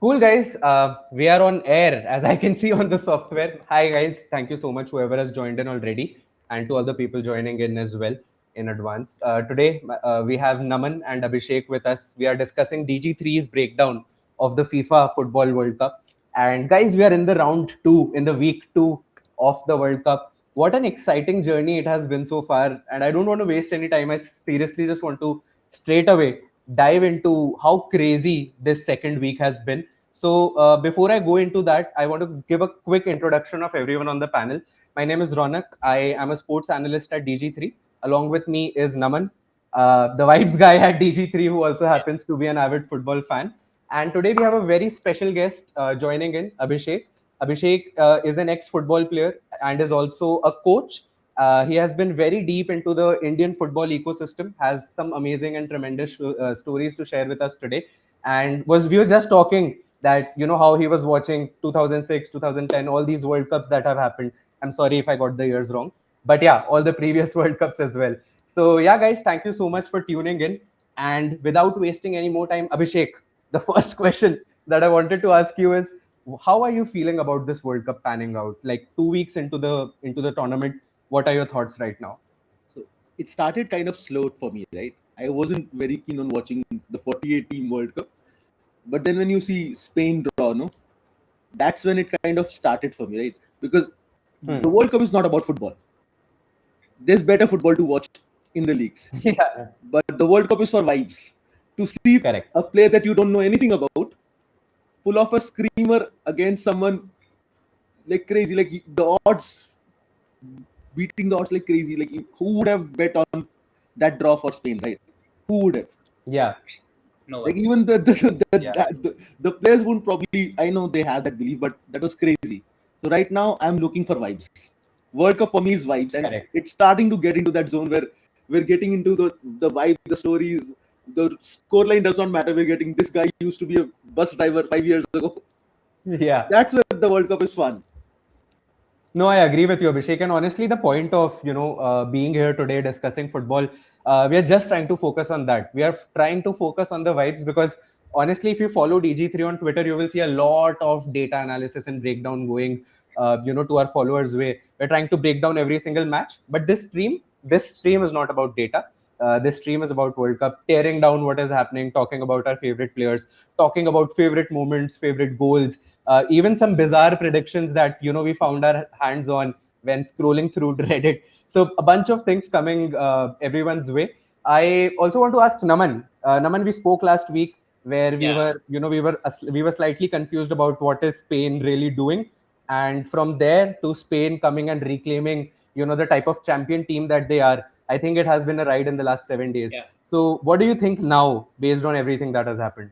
Cool, guys. We are on air, as I can see on the software. Hi, guys. Thank you so much, whoever has joined in already, and to all the people joining in as well in advance. Today, we have Naman and Abhishek with us. We are discussing DG3's breakdown of the FIFA Football World Cup. And, guys, we are in the round two, in the week two of the World Cup. What an exciting journey it has been so far. And I don't want to waste any time. I seriously just want to straight away dive into how crazy this second week has been. So, before I go into that, I want to give a quick introduction of everyone on the panel. My name is Raunak. I am a sports analyst at DG3. Along with me is Naman, the vibes guy at DG3, who also happens to be an avid football fan. And today we have a very special guest joining in, Abhishek. Abhishek is an ex-football player and is also a coach. He has been very deep into the Indian football ecosystem, has some amazing and tremendous stories to share with us today. And we were just talking that how he was watching 2006, 2010, all these World Cups that have happened. I'm sorry if I got the years wrong, but yeah, all the previous World Cups as well. So yeah, guys, thank you so much for tuning in. And without wasting any more time, Abhishek, the first question that I wanted to ask you is, how are you feeling about this World Cup panning out? Like 2 weeks into the tournament, what are your thoughts right now? So it started kind of slow for me, right? I wasn't very keen on watching the 48 team World Cup. But then when you see Spain draw, no, that's when it kind of started for me, right? Because the World Cup is not about football. There's better football to watch in the leagues. Yeah, But the World Cup is for vibes. To see correct. a player that you don't know anything about pull off a screamer against someone like crazy, like the odds, beating the odds like crazy. Like who would have bet on that draw for Spain, right? Who would have? Yeah, No Like one. even yeah, the players wouldn't probably. I know they have that belief, but that was crazy. So right now I'm looking for vibes. World Cup for me is vibes, and correct. it's starting to get into that zone where we're getting into the vibe, the stories. The scoreline does not matter. We're getting this guy used to be a bus driver 5 years ago. Yeah. That's where the World Cup is fun. No, I agree with you, Abhishek. And honestly, the point of being here today discussing football, we are just trying to focus on that. We are trying to focus on the vibes because honestly, if you follow DG3 on Twitter, you will see a lot of data analysis and breakdown going, to our followers. We're trying to break down every single match. But this stream is not about data. This stream is about World Cup, tearing down what is happening, talking about our favorite players, talking about favorite moments, favorite goals, even some bizarre predictions that we found our hands on when scrolling through Reddit. So a bunch of things coming everyone's way. I also want to ask Naman. Naman, we spoke last week where we Yeah. were, we were slightly confused about what is Spain really doing, and from there to Spain coming and reclaiming, the type of champion team that they are. I think it has been a ride in the last 7 days. Yeah. So, what do you think now, based on everything that has happened?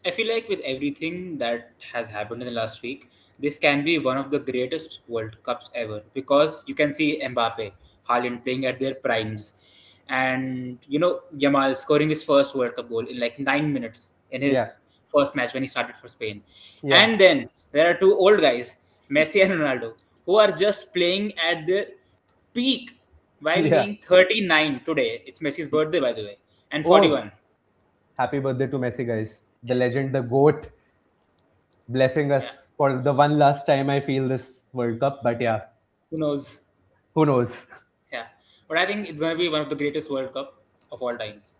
I feel like with everything that has happened in the last week, this can be one of the greatest World Cups ever because you can see Mbappe, Haaland playing at their primes, and Yamal scoring his first World Cup goal in like 9 minutes in Yeah, his first match when he started for Spain. yeah, And then there are two old guys, Messi and Ronaldo, who are just playing at their peak while yeah. being 39 today. It's Messi's birthday, by the way, and Oh, 41. happy birthday to Messi, guys. The Yes. legend, the GOAT, blessing Yeah. us for the one last time I feel this World Cup. But yeah, Who knows? who knows? Yeah. But I think it's going to be one of the greatest World Cup of all times.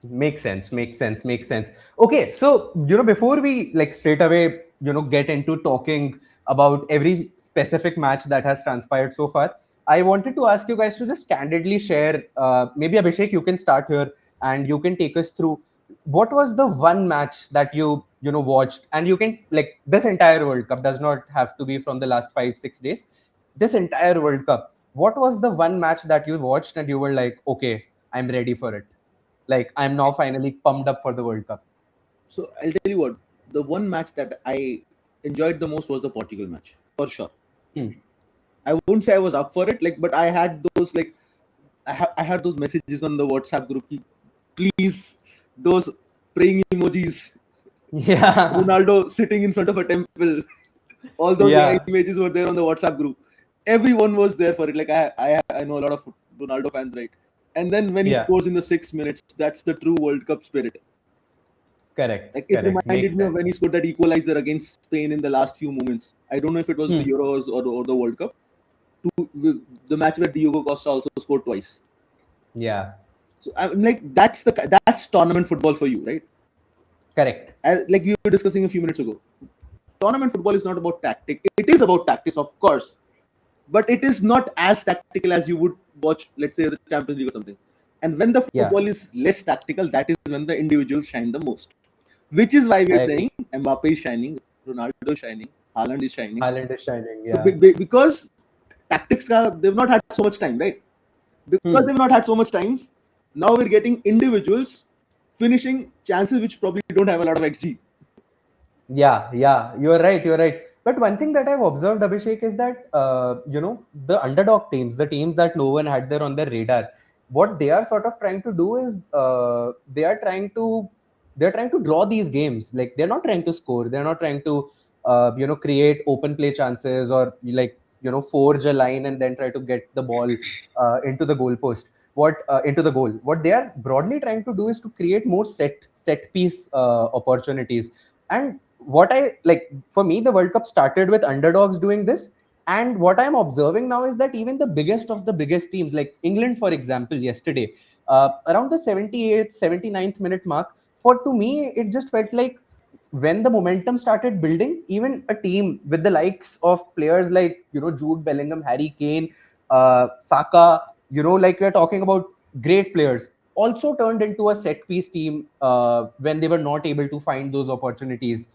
Makes sense, makes sense, makes sense. Okay, so before we like straight away, get into talking about every specific match that has transpired so far, I wanted to ask you guys to just candidly share. Maybe Abhishek, you can start here and you can take us through what was the one match that you watched, and you can like this entire World Cup does not have to be from the last 5 6 days. This entire World Cup, what was the one match that you watched and you were like, okay, I'm ready for it? Like I'm now finally pumped up for the World Cup. So I'll tell you what. The one match that I enjoyed the most was the Portugal match, for sure. Hmm. I wouldn't say I was up for it, like, but I had those like I had those messages on the WhatsApp group. Please, those praying emojis, Yeah, Ronaldo sitting in front of a temple. All those yeah, images were there on the WhatsApp group. Everyone was there for it. Like I know a lot of Ronaldo fans, right? And then when he yeah. scores in the 6 minutes, that's the true World Cup spirit. Correct. Like, it Correct. reminded Makes me of when sense. he scored that equalizer against Spain in the last few moments. I don't know if it was the Euros or the World Cup. The match where Diogo Costa also scored twice. Yeah. So I'm like, that's tournament football for you, right? Correct. Like we were discussing a few minutes ago. Tournament football is not about tactic. It is about tactics, of course, but it is not as tactical as you would watch, let's say, the Champions League or something. And when the Yeah. football is less tactical, that is when the individuals shine the most. Which is why I we're agree. saying Mbappe is shining, Ronaldo is shining, Haaland is shining. Haaland is shining. So Yeah. because tactics, they've not had so much time, right? Because they've not had so much time, now we're getting individuals finishing chances which probably don't have a lot of XG. Yeah, yeah, you're right, you're right. But one thing that I've observed, Abhishek, is that the underdog teams, the teams that no one had there on their radar, what they are sort of trying to do is they're trying to draw these games. Like they're not trying to score, they're not trying to create open play chances or forge a line and then try to get the ball into the goalpost. Into the goal. What they are broadly trying to do is to create more set piece opportunities. And what I like, for me, the World Cup started with underdogs doing this. And what I'm observing now is that even the biggest of the biggest teams, like England, for example, yesterday, around the 78th, 79th minute mark, for to me, it just felt like when the momentum started building, even a team with the likes of players like, Jude Bellingham, Harry Kane, Saka, like we're talking about great players, also turned into a set piece team when they were not able to find those opportunities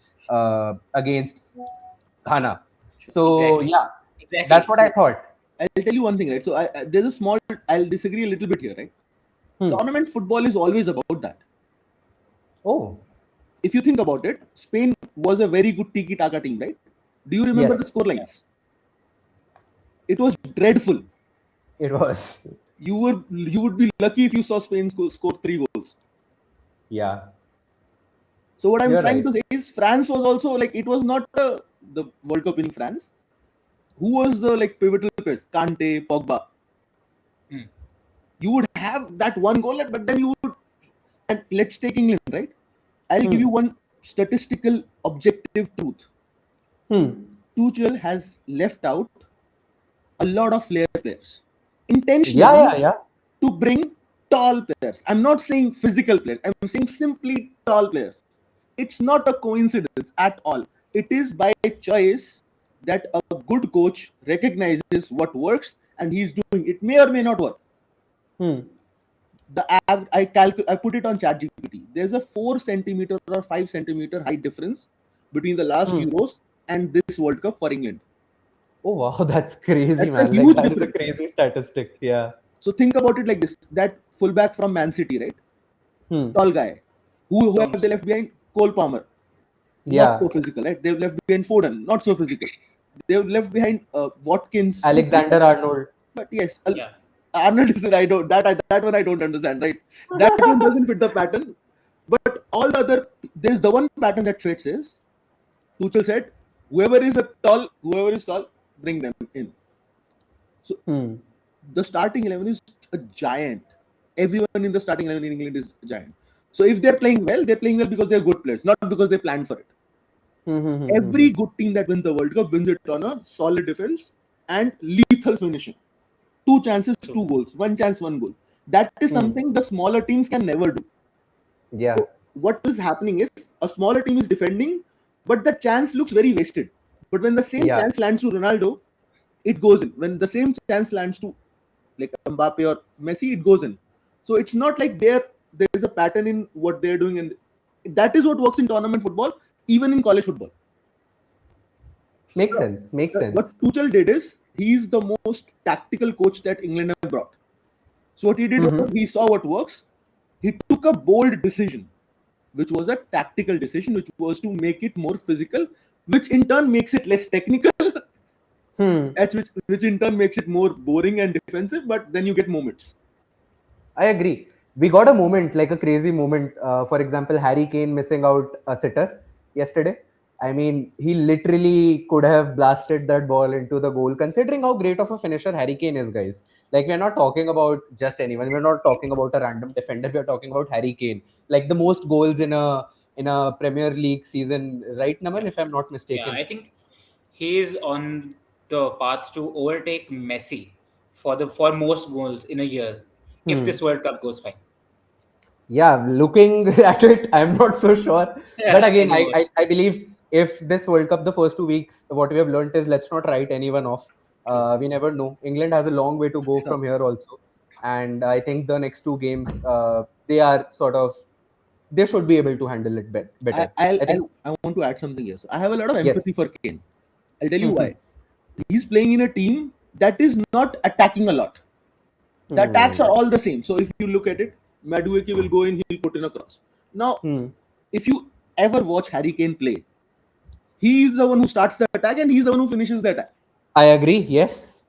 against Ghana. So Exactly. yeah, that's Exactly. what I thought. I'll tell you one thing, right? So there's a small, I'll disagree a little bit here, right? Tournament football is always about that. Oh, If you think about it, Spain was a very good tiki taka team, right? Do you remember the yes, score lines? It was dreadful. it was. You would be lucky if you saw Spain score 3 goals. Yeah, So what I'm you're trying right. to say is France was also like, it was not the World Cup in France. Who was the like pivotal players? Kante, Pogba. Hmm. You would have that one goal, but then you would. And let's take England, right? I'll give you Hmm. one statistical objective truth. Hmm. Tuchel has left out a lot of flair players Yeah, intentionally yeah, yeah. to bring tall players. I'm not saying physical players, I'm saying simply tall players. It's not a coincidence at all. It is by choice that a good coach recognizes what works and he's doing it. May or may not work. Hmm. I put it on ChatGPT. There's a 4 centimeter or 5 centimeter height difference between the last Hmm. Euros and this World Cup for England. Oh wow, that's crazy, That's a man. Like huge that is a difference. crazy statistic. Yeah. So think about it like this: that fullback from Man City, right? Hmm. Tall guy. Who have they Stones. left behind? Cole Palmer, not so Yeah. physical, right? They've left behind Foden, not so physical. They've left behind Watkins, who plays. Alexander Arnold. But yes, Yeah. Arnold is I don't that one I don't understand, right? That one doesn't fit the pattern. But all the other, there's the one pattern that fits is Tuchel said, whoever is tall, bring them in. So Hmm. the starting 11 is a giant. Everyone in the starting 11 in England is a giant. So if they're playing well because they're good players, not because they planned for it. Hmm. Hmm. Hmm. Hmm. Every Hmm. good team that wins the World Cup wins it on a solid defense and lethal finishing. 2 chances, True. 2 goals. 1 chance, 1 goal. That is Hmm. something the smaller teams can never do. Yeah. So what is happening is a smaller team is defending, but the chance looks very wasted. But when the same Yeah. chance lands to Ronaldo, it goes in. When the same chance lands to like Mbappe or Messi, it goes in. So it's not like there's a pattern in what they're doing, and that is what works in tournament football, even in college football. Makes So sense. Makes what sense. Tuchel did is he's the most tactical coach that England have brought. So what he did was Hmm. he saw what works. He took a bold decision, which was a tactical decision, which was to make it more physical, which in turn makes it less technical, Hmm. which in turn makes it more boring and defensive. But then you get moments. I agree. We got a moment, like a crazy moment. For example, Harry Kane missing out a sitter yesterday. I mean, he literally could have blasted that ball into the goal, considering how great of a finisher Harry Kane is, guys. Like, we're not talking about just anyone. We're not talking about a random defender. We're talking about Harry Kane. Like, the most goals in a in a Premier League season, right, Naman? Yeah. If I'm not Yeah, mistaken. I think he is on the path to overtake Messi for most goals in a year if Hmm. this World Cup goes fine. Yeah, looking at it, I'm not so sure. But Yeah, I again, know. I believe if this World Cup, the first 2 weeks, what we have learned is let's not write anyone off. True. We never know. England has a long way to go Sure. from here also. And I think the next 2 games, they are sort of, they should be able to handle it I, better. I'll, I think, I'll, I want to add something here. So I have a lot of empathy yes. for Kane. I'll tell you why. He's playing in a team that is not attacking a lot. The attacks are Hmm. all the same. So if you look at it, Madueke will go in, he'll put in a cross. Now, Hmm. if you ever watch Harry Kane play, he is the one who starts the attack and he's the one who finishes the attack. I agree. Yes.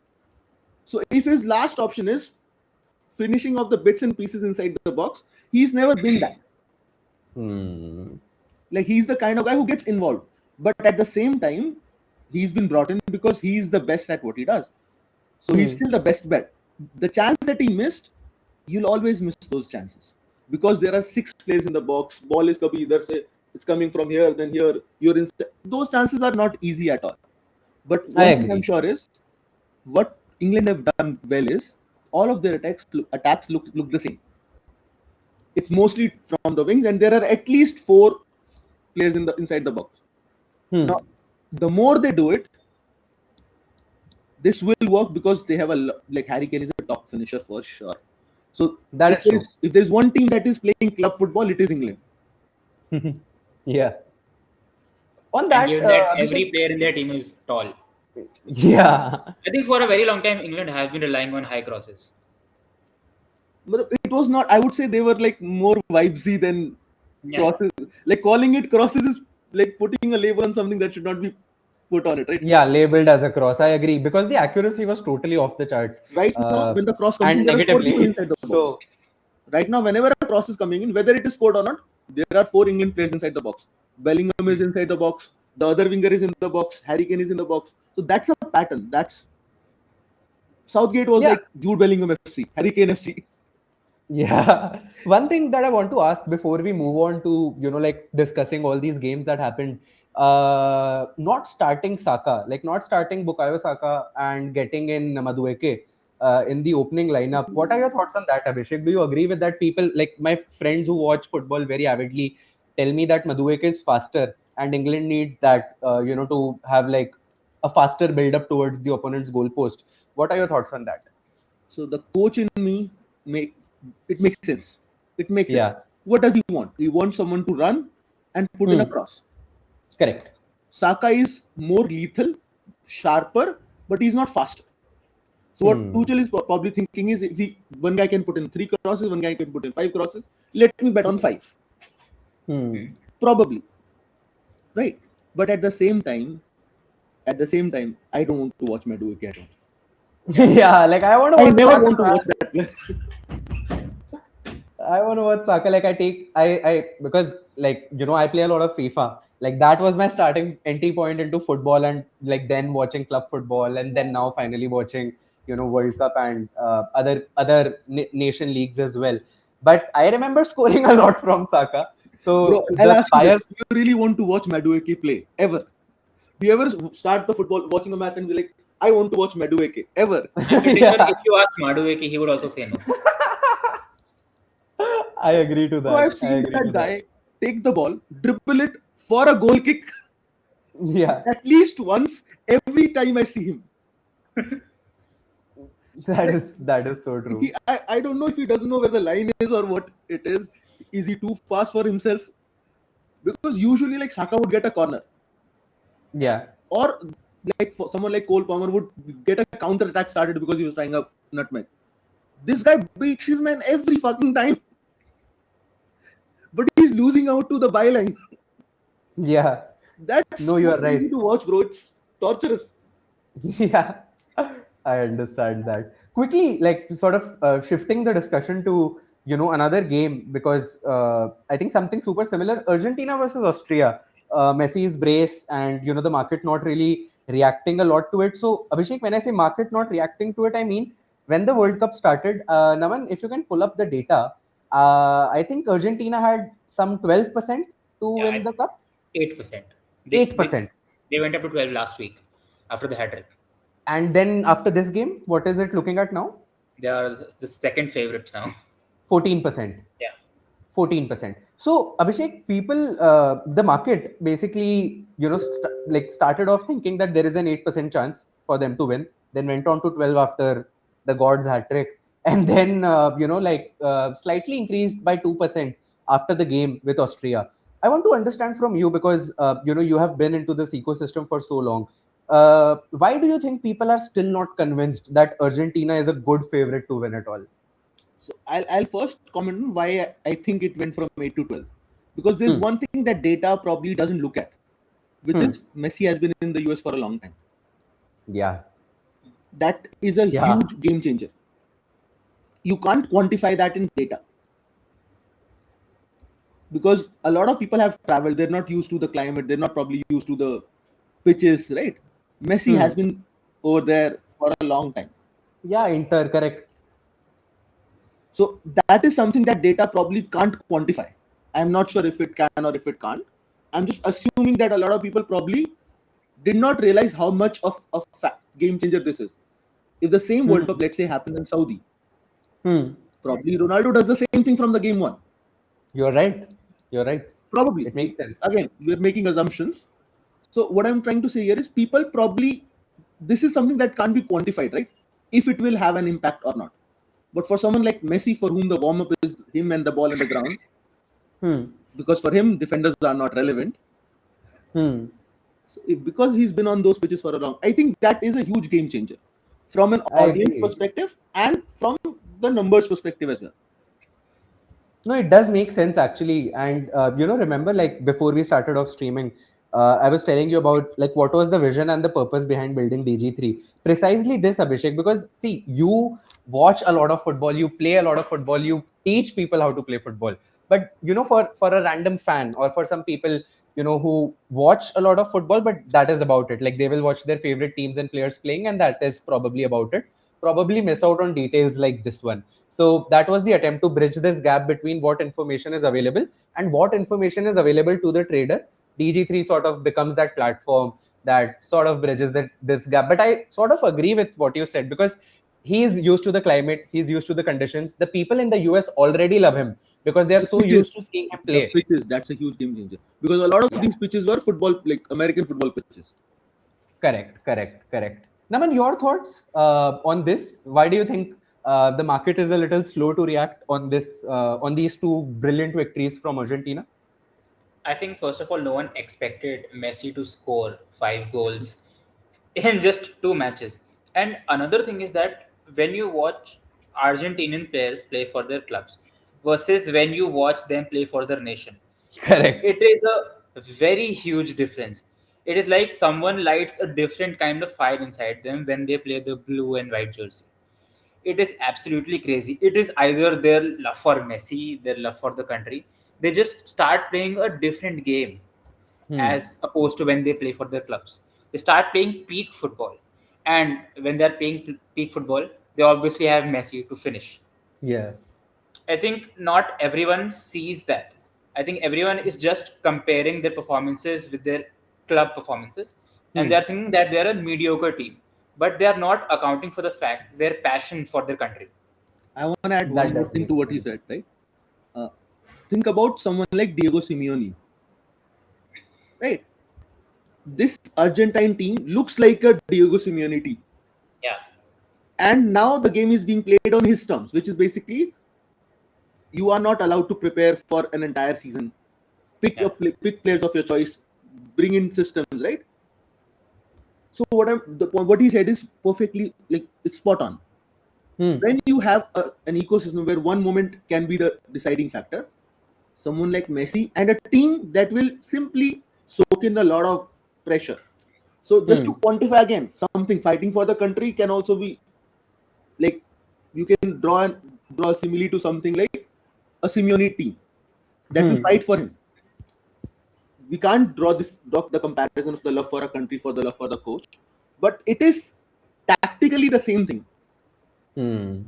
So if his last option is finishing off the bits and pieces inside the box, he's never been that. Hmm. Like he's the kind of guy who gets involved. But at the same time, he's been brought in because he's the best at what he does. So he's still the best bet. The chance that he missed, you'll always miss those chances because there are 6 players in the box. Ball is kabhi either say it's coming from here, then here. You're in. Those chances are not easy at all. But I one thing I'm agree. sure is what England have done well is all of their attacks look the same. It's mostly from the wings, and there are at least 4 players inside the box. Hmm. Now, the more they do it, this will work because they have like Harry Kane is a top finisher for sure. So That is true. if there's one team that is playing club football, it is England. Yeah. On And that, given that every Abhishek, player in their team is tall, yeah. I think for a very long time England have been relying on high crosses. But it was not. I would say they were like more vibesy than Yeah, crosses. Like calling it crosses is like putting a label on something that should not be put on it, right? Yeah, labeled as a cross. I agree because the accuracy was totally off the charts, Right now, when the cross comes in, and there are 4 people negatively. inside the box. So Right now, whenever a cross is coming in, whether it is scored or not, there are 4 England players inside the box. Bellingham is inside the box. The other winger is in the box. Harry Kane is in the box. So that's a pattern. That's Southgate was yeah, like Jude Bellingham FC, Harry Kane FC. yeah. One thing that I want to ask before we move on to like discussing all these games that happened, not starting Saka, like not starting Bukayo Saka and getting in Madueke in the opening lineup. What are your thoughts on that, Abhishek? Do you agree with that? People like my friends who watch football very avidly tell me that Madueke is faster and England needs that, to have like a faster build up towards the opponent's goalpost. What are your thoughts on that? So the coach in me makes sense. It makes sense. Yeah, What does he want? He wants someone to run and put in a cross. correct. Saka is more lethal, sharper, but he's not faster. So what Tuchel is probably thinking is if one guy can put in 3 crosses, one guy can put in 5 crosses, let me bet on 5. Probably. Right. But at the same time, I don't want to watch Madueke at all. Yeah, like I want to I watch never Saka. want to watch that player. I want to watch Saka. Like I because like I play a lot of FIFA. Like that was my starting entry point into football, and like then watching club football, and then now finally watching World Cup and other nation leagues as well. But I remember scoring a lot from Saka. Bro, So I'll the ask you this. bias, Do you really want to watch Madueke play? Ever? Do you ever start the football watching a match and be like, I want to watch Madueke? Ever? I'm pretty sure yeah, if you ask Madueke, he would also say no. I agree to Bro, I've that. I seen agree that to that. guy take the ball, dribble it for a goal kick Yeah, at least once every time I see him. that is so true. I don't know if he doesn't know where the line is or what it is. Is he too fast for himself? Because usually, like Saka would get a corner, Yeah. or like for someone like Cole Palmer would get a counter attack started because he was trying a nutmeg. This guy beats his man every fucking time, but he's losing out to the byline. Yeah. That's No, you are not right. easy to watch, bro. It's torturous. Yeah, I understand that. Quickly, like sort of shifting the discussion to another game because I think something super similar: Argentina versus Austria. Messi's brace and the market not really reacting a lot to it. So Abhishek, when I say market not reacting to it, I mean when the World Cup started. Naman, if you can pull up the data, I think Argentina had some 12%. to Yeah, win the cup? 8%. They, they 8%. they went up to 12 last week after the hat trick. And then after this game, what is it looking at now? They are the second favorite now. 14%. Yeah. 14%. So Abhishek, people, the market basically, like started off thinking that there is an 8% chance for them to win, then went on to 12 after the God's hat trick, and then slightly increased by 2% after the game with Austria. I want to understand from you because you have been into this ecosystem for so long. Why do you think people are still not convinced that Argentina is a good favorite to win it all? So I'll first comment on why I think it went from 8 to 12. Because there's Hmm. one thing that data probably doesn't look at, which Hmm. is Messi has been in the US for a long time. Yeah. That is a Yeah. huge game changer. You can't quantify that in data because a lot of people have traveled. They're not used to the climate. They're not probably used to the pitches, right? Messi Hmm. has been over there for a long time. Yeah, Inter, correct. So that is something that data probably can't quantify. I'm not sure if it can or if it can't. I'm just assuming that a lot of people probably did not realize how much of a game changer this is. If the same World Cup, Hmm. let's say, happens in Saudi, Hmm. probably Ronaldo does the same thing from the game one. You're right. You're right. Probably. It makes sense. Again, we're making assumptions. So what I'm trying to say here is people probably, this is something that can't be quantified, right? If it will have an impact or not. But for someone like Messi, for whom the warm up is him and the ball in the ground, Hmm. because for him defenders are not relevant. Hmm. So because he's been on those pitches for a long, I think that is a huge game changer from an I audience agree. perspective and from the numbers perspective as well. No, it does make sense actually. And remember, like before we started off streaming, I was telling you about like what was the vision and the purpose behind building DG3. Precisely this, Abhishek, because see, you watch a lot of football, you play a lot of football, you teach people how to play football. But for a random fan or for some people, who watch a lot of football, but that is about it. Like they will watch their favorite teams and players playing, and that is probably about it. Probably miss out on details like this one. So that was the attempt to bridge this gap between what information is available and what information is available to the trader. DG3 sort of becomes that platform that sort of bridges this gap. But I sort of agree with what you said because he's used to the climate, he's used to the conditions. The people in the US already love him because they are The so pitches, used to seeing him the play. pitches, that's a huge game changer because a lot of Yeah. these pitches were football, like American football pitches. Correct. Naman, your thoughts on this? Why do you think the market is a little slow to react on this on these two brilliant victories from Argentina? I think first of all, no one expected Messi to score 5 goals in just 2 matches. And another thing is that when you watch Argentinian players play for their clubs versus when you watch them play for their nation, Correct. it is a very huge difference. It is like someone lights a different kind of fire inside them when they play the blue and white jersey. It is absolutely crazy. It is either their love for Messi, their love for the country. They just start playing a different game Hmm. as opposed to when they play for their clubs. They start playing peak football. And when they're playing peak football, they obviously have Messi to finish. Yeah. I think not everyone sees that. I think everyone is just comparing their performances with their club performances, and Hmm. they are thinking that they are a mediocre team, but they are not accounting for the fact their passion for their country. I want to add one That more does thing make to what he sense. said, right? Uh, think about someone like Diego Simeone, right? This Argentine team looks like a Diego Simeone team. Yeah, And now the game is being played on his terms, which is basically you are not allowed to prepare for an entire season. Pick yeah, your pick players of your choice, bring in systems, right? So what he said is perfectly like it's spot on. Hmm. When you have an ecosystem where one moment can be the deciding factor, someone like Messi and a team that will simply soak in a lot of pressure. So just to Hmm. quantify again, something fighting for the country can also be like you can draw a simile to something like a Simeone team that will Hmm. fight for him. We can't draw the comparison of the love for a country for the love for the coach, but it is tactically the same thing. Hmm.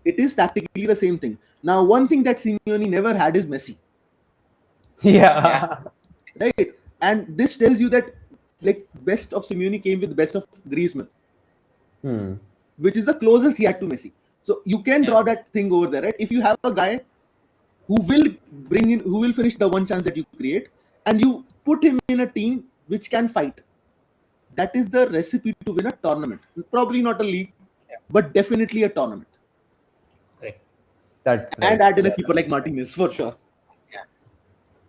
It is tactically the same thing. Now, one thing that Simeone never had is Messi. Yeah. Yeah. right? And this tells you that like best of Simeone came with best of Griezmann, Hmm. which is the closest he had to Messi. So you can Yeah. draw that thing over there, right? If you have a guy who will who will finish the one chance that you create, and you put him in a team which can fight, that is the recipe to win a tournament. Probably not a league, Yeah. but definitely a tournament. Correct. That's And right. add in a Yeah. keeper like Martinez for sure. Yeah.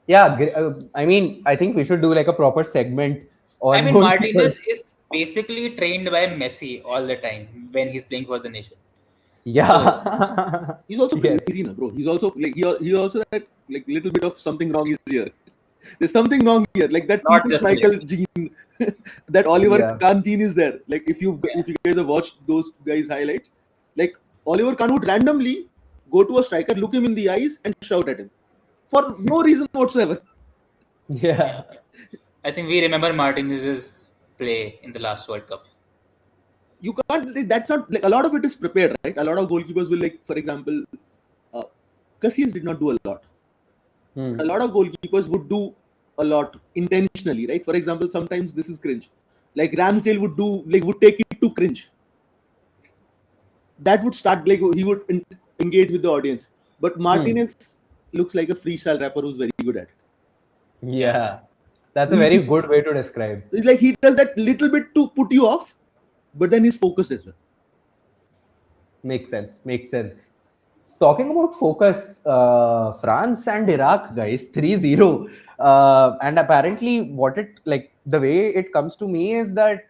Yeah. I mean, I think we should do like a proper segment I on mean, goalkeepers. Martinez is basically trained by Messi all the time when he's playing for the nation. So Yeah. He's also Yes. lazy, no, bro. He's also like he also that like little bit of something wrong is here. There's something wrong here. Like that not Peter just Michael lazy. gene, that Oliver Yeah. Kahn gene is there. Like Yeah. if you guys have watched those guys highlights, like Oliver Kahn would randomly go to a striker, look him in the eyes, and shout at him for no reason whatsoever. Yeah. Yeah. I think we remember Martinez's play in the last World Cup. You can't. That's not like a lot of it is prepared, right? A lot of goalkeepers will like, for example, uh, Casillas did not do a lot. Hmm. A lot of goalkeepers would do a lot intentionally, right? For example, sometimes this is cringe. Like Ramsdale would take it to cringe. That would start like he would engage with the audience. But Hmm. Martinez looks like a freestyle rapper who's very good at it. Yeah. Yeah. That's a very good way to describe. It's like he does that little bit to put you off, but then he's focused as well. Makes sense. Makes sense. Talking about focus, France and Iraq, guys, 3-0. And apparently, what it like the way it comes to me is that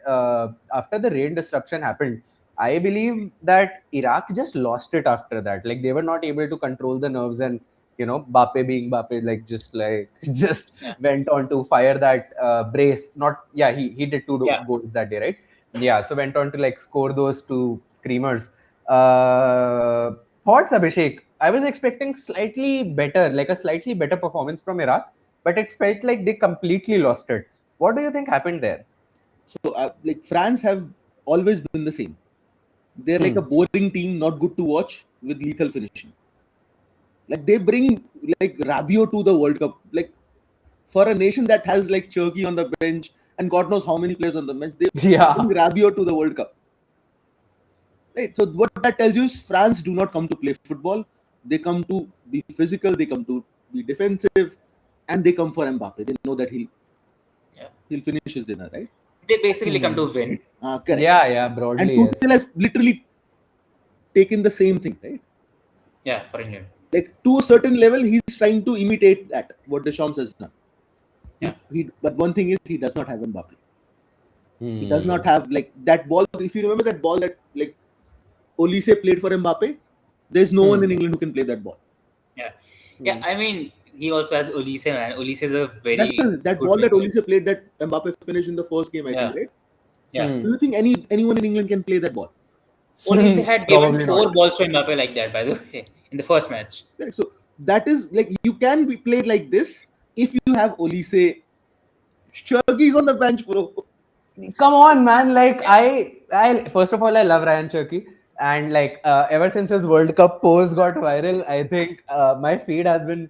after the rain disruption happened, I believe that Iraq just lost it after that. Like they were not able to control the nerves, and Bape being Bape, like just Yeah. went on to fire that brace. Not yeah, he did two Yeah. goals that day, right? Yeah, so went on to like score those two screamers. Uh, Thoughts, Abhishek? I was expecting slightly better, like a slightly better performance from Iraq, but it felt like they completely lost it. What do you think happened there? So like France have always been the same. They're like Hmm. a boring team, not good to watch with lethal finishing. Like they bring like Rabiot to the World Cup. Like for a nation that has like Turkey on the bench and God knows how many players on the bench, they bring Yeah. Rabiot to the World Cup. Right. So what that tells you is France do not come to play football. They come to be physical. They come to be defensive, and they come for Mbappe. They know that Yeah. he'll finish his dinner. Right. They basically come Hmm. to win. Correct. Yeah, yeah, And broadly, Tuchel yes. has literally taken the same thing. Right. Yeah, for England. Like to a certain level, he's trying to imitate that what Deschamps has done. Yeah. But one thing is he does not have Mbappe. He does Hmm. not have like that ball. If you remember that ball that like Olise played for Mbappe, there's no one Hmm. in England who can play that ball. Yeah. Yeah. Hmm. I mean, he also has Olise, man. Olise is a That very that good ball that winger. Olise played that Mbappe finished in the first game, I think, Yeah. right? Yeah. Do Hmm. you think anyone in England can play that ball? Olise had given Probably four not. balls to Mbappe like that, by the way, in the first match. Correct. So that is like you can be played like this if you have Olise. Shurgi's on the bench, bro. Come on, man. Like Yeah. I first of all, I love Ryan Cherky, and like ever since his World Cup pose got viral, I think my feed has been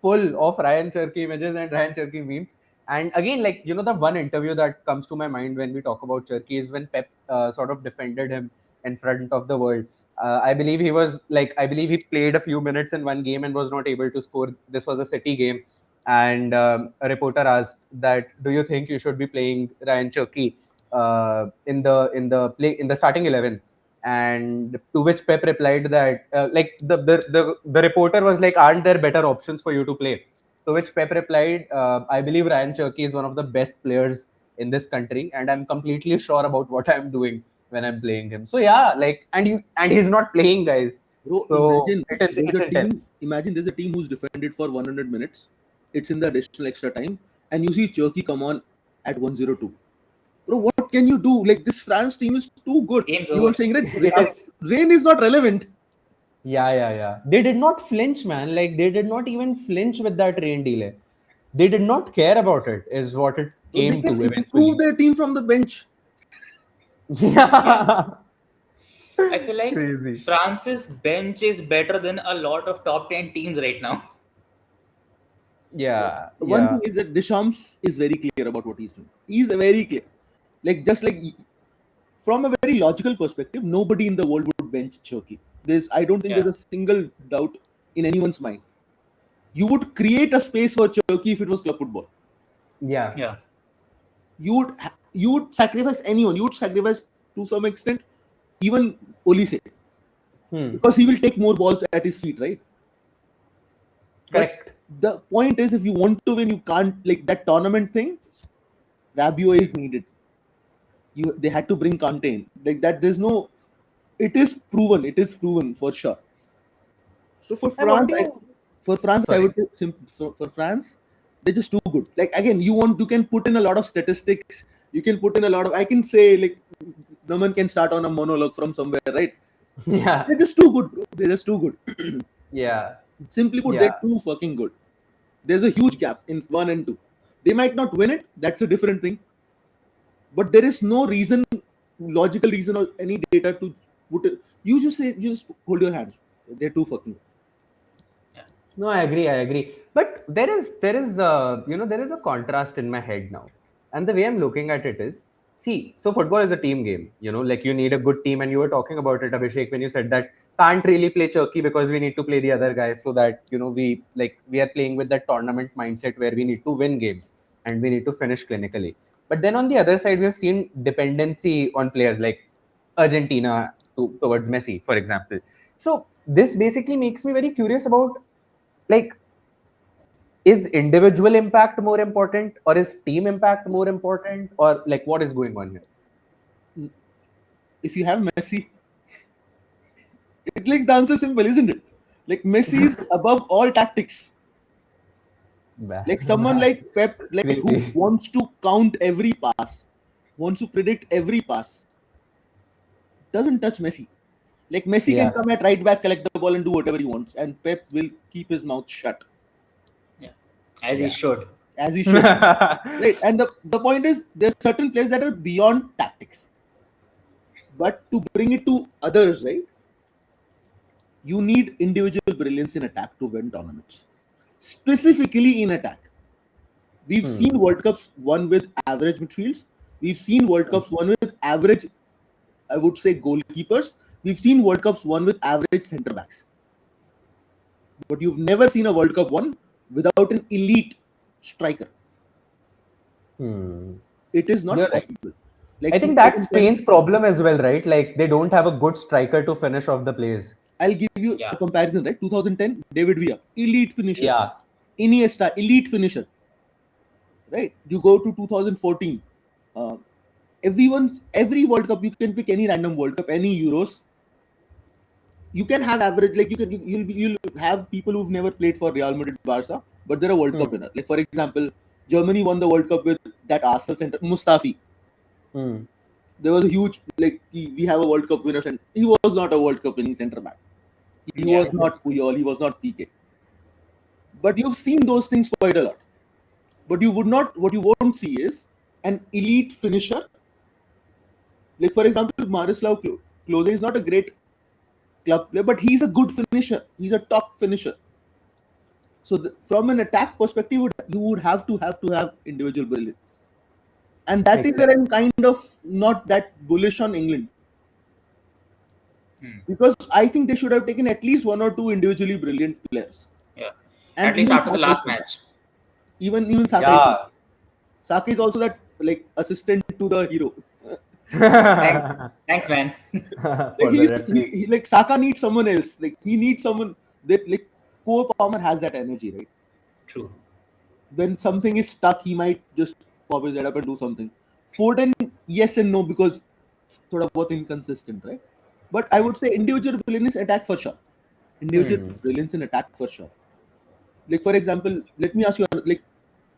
full of Ryan Cherky images and Ryan Cherky memes. And again, like the one interview that comes to my mind when we talk about Cherky is when Pep sort of defended him in front of the world. I believe he played a few minutes in one game and was not able to score. This was a City game, and a reporter asked that, "Do you think you should be playing Ryan Cherky in the starting 11?" And to which Pep replied that, like the reporter was like, "Aren't there better options for you to play?" To which Pep replied, "I believe Ryan Cherky is one of the best players in this country, and I'm completely sure about what I'm doing when I'm playing him." So yeah, like, and he's not playing, guys. Bro, So it's intense. imagine there's a team who's defended for 100 minutes. It's in the additional extra time, and you see Turkey come on at 102. Bro, what can you do? Like this France team is too good. Game's You were over. saying that It is. rain is not relevant. Yeah, yeah, yeah. They did not flinch, man. Like they did not even flinch with that rain delay. They did not care about it, is what it So they came can to improve eventually. their team from the bench. Yeah. Yeah. I feel like Crazy. France's bench is better than a lot of top 10 teams right now. Yeah, One yeah, thing is that Deschamps is very clear about what he's doing. He's very clear. Like just like from a very logical perspective, nobody in the world would bench Cherki. I don't think Yeah. there's a single doubt in anyone's mind. You would create a space for Cherki if it was club football. yeah. Yeah. You would sacrifice anyone. You would sacrifice to some extent even Olise because he will take more balls at his feet, right? But Correct. the point is, if you want to win, you can't like that tournament thing. Rabiot is needed. They had to bring Kante in like that. There's no. It is proven. It is proven for sure. So And what do you? for France, I Sorry. would say for France, they're just too good. Like again, you can put in a lot of statistics. You can put in a lot of. I can say like, no one can start on a monologue from somewhere, right? Yeah, They're just too good, bro. They're just too good. yeah, Simply put, yeah. they're too fucking good. There's a huge gap in 1 and 2. They might not win it. That's a different thing. But there is no reason, logical reason, or any data to put it. You just hold your hands. They're too fucking good. No, I agree. I agree. But there is a contrast in my head now, and the way I'm looking at it is, see, so football is a team game. Like you need a good team, and you were talking about it, Abhishek, when you said that can't really play Turkey because we need to play the other guys, so that we are playing with that tournament mindset where we need to win games and we need to finish clinically. But then on the other side, we have seen dependency on players like Argentina towards Messi, for example. So this basically makes me very curious about, like, is individual impact more important, or is team impact more important, or like what is going on here? If you have Messi, it like the answer simple, isn't it? Like Messi is above all tactics. Like someone like Pep, like who Crazy. wants to count every pass, wants to predict every pass, doesn't touch Messi. Like Messi can Yeah. come at right back, collect the ball, and do whatever he wants, and Pep will keep his mouth shut, Yeah. As he Yeah. should. as he should. Right, and the point is, there's certain players that are beyond tactics, but to bring it to others, right? You need individual brilliance in attack to win tournaments, specifically in attack. We've seen World Cups won with average midfields. We've seen World Cups won with average, I would say, goalkeepers. We've seen World Cups won with average centre backs. But you've never seen a World Cup won without an elite striker. It is not You're right. possible. Like I think that's 2010, Spain's problem as well, right? Like they don't have a good striker to finish off the plays. I'll give you Yeah. a comparison, right? 2010, David Villa, elite finisher. Yeah. Iniesta, elite finisher. Right? You go to 2014. Uh, every World Cup, you can pick any random World Cup, any Euros. You can have average, like you'll have people who've never played for Real Madrid, Barca, but they're a World Cup winner. Like for example, Germany won the World Cup with that Arsenal center Mustafi. There was a huge we have a World Cup winner, and he was not a World Cup winning centre back. He Yeah. was not Puyol. He was not PK. But you've seen those things quite a lot. But what you won't see is an elite finisher. Like for example, Marislav Klose is not a great club player, but he's a good finisher. He's a top finisher. So from an attack perspective, you would have to have individual brilliance, and that Makes is where sense. I'm kind of not that bullish on England, because I think they should have taken at least one or two individually brilliant players. Yeah. And At least even after the Saka last is like that. match. Even Saka. Yeah. Saka is also that like assistant to the hero. Thanks, man. For the reference. He like Saka needs someone else. Like he needs someone that like Cole Palmer has that energy, right? True. When something is stuck, he might just pop his head up and do something. Foden, yes and no, because thoda bahut inconsistent, right? But I would say individual brilliance attack for sure. Individual brilliance in attack for sure. Like for example, let me ask you, like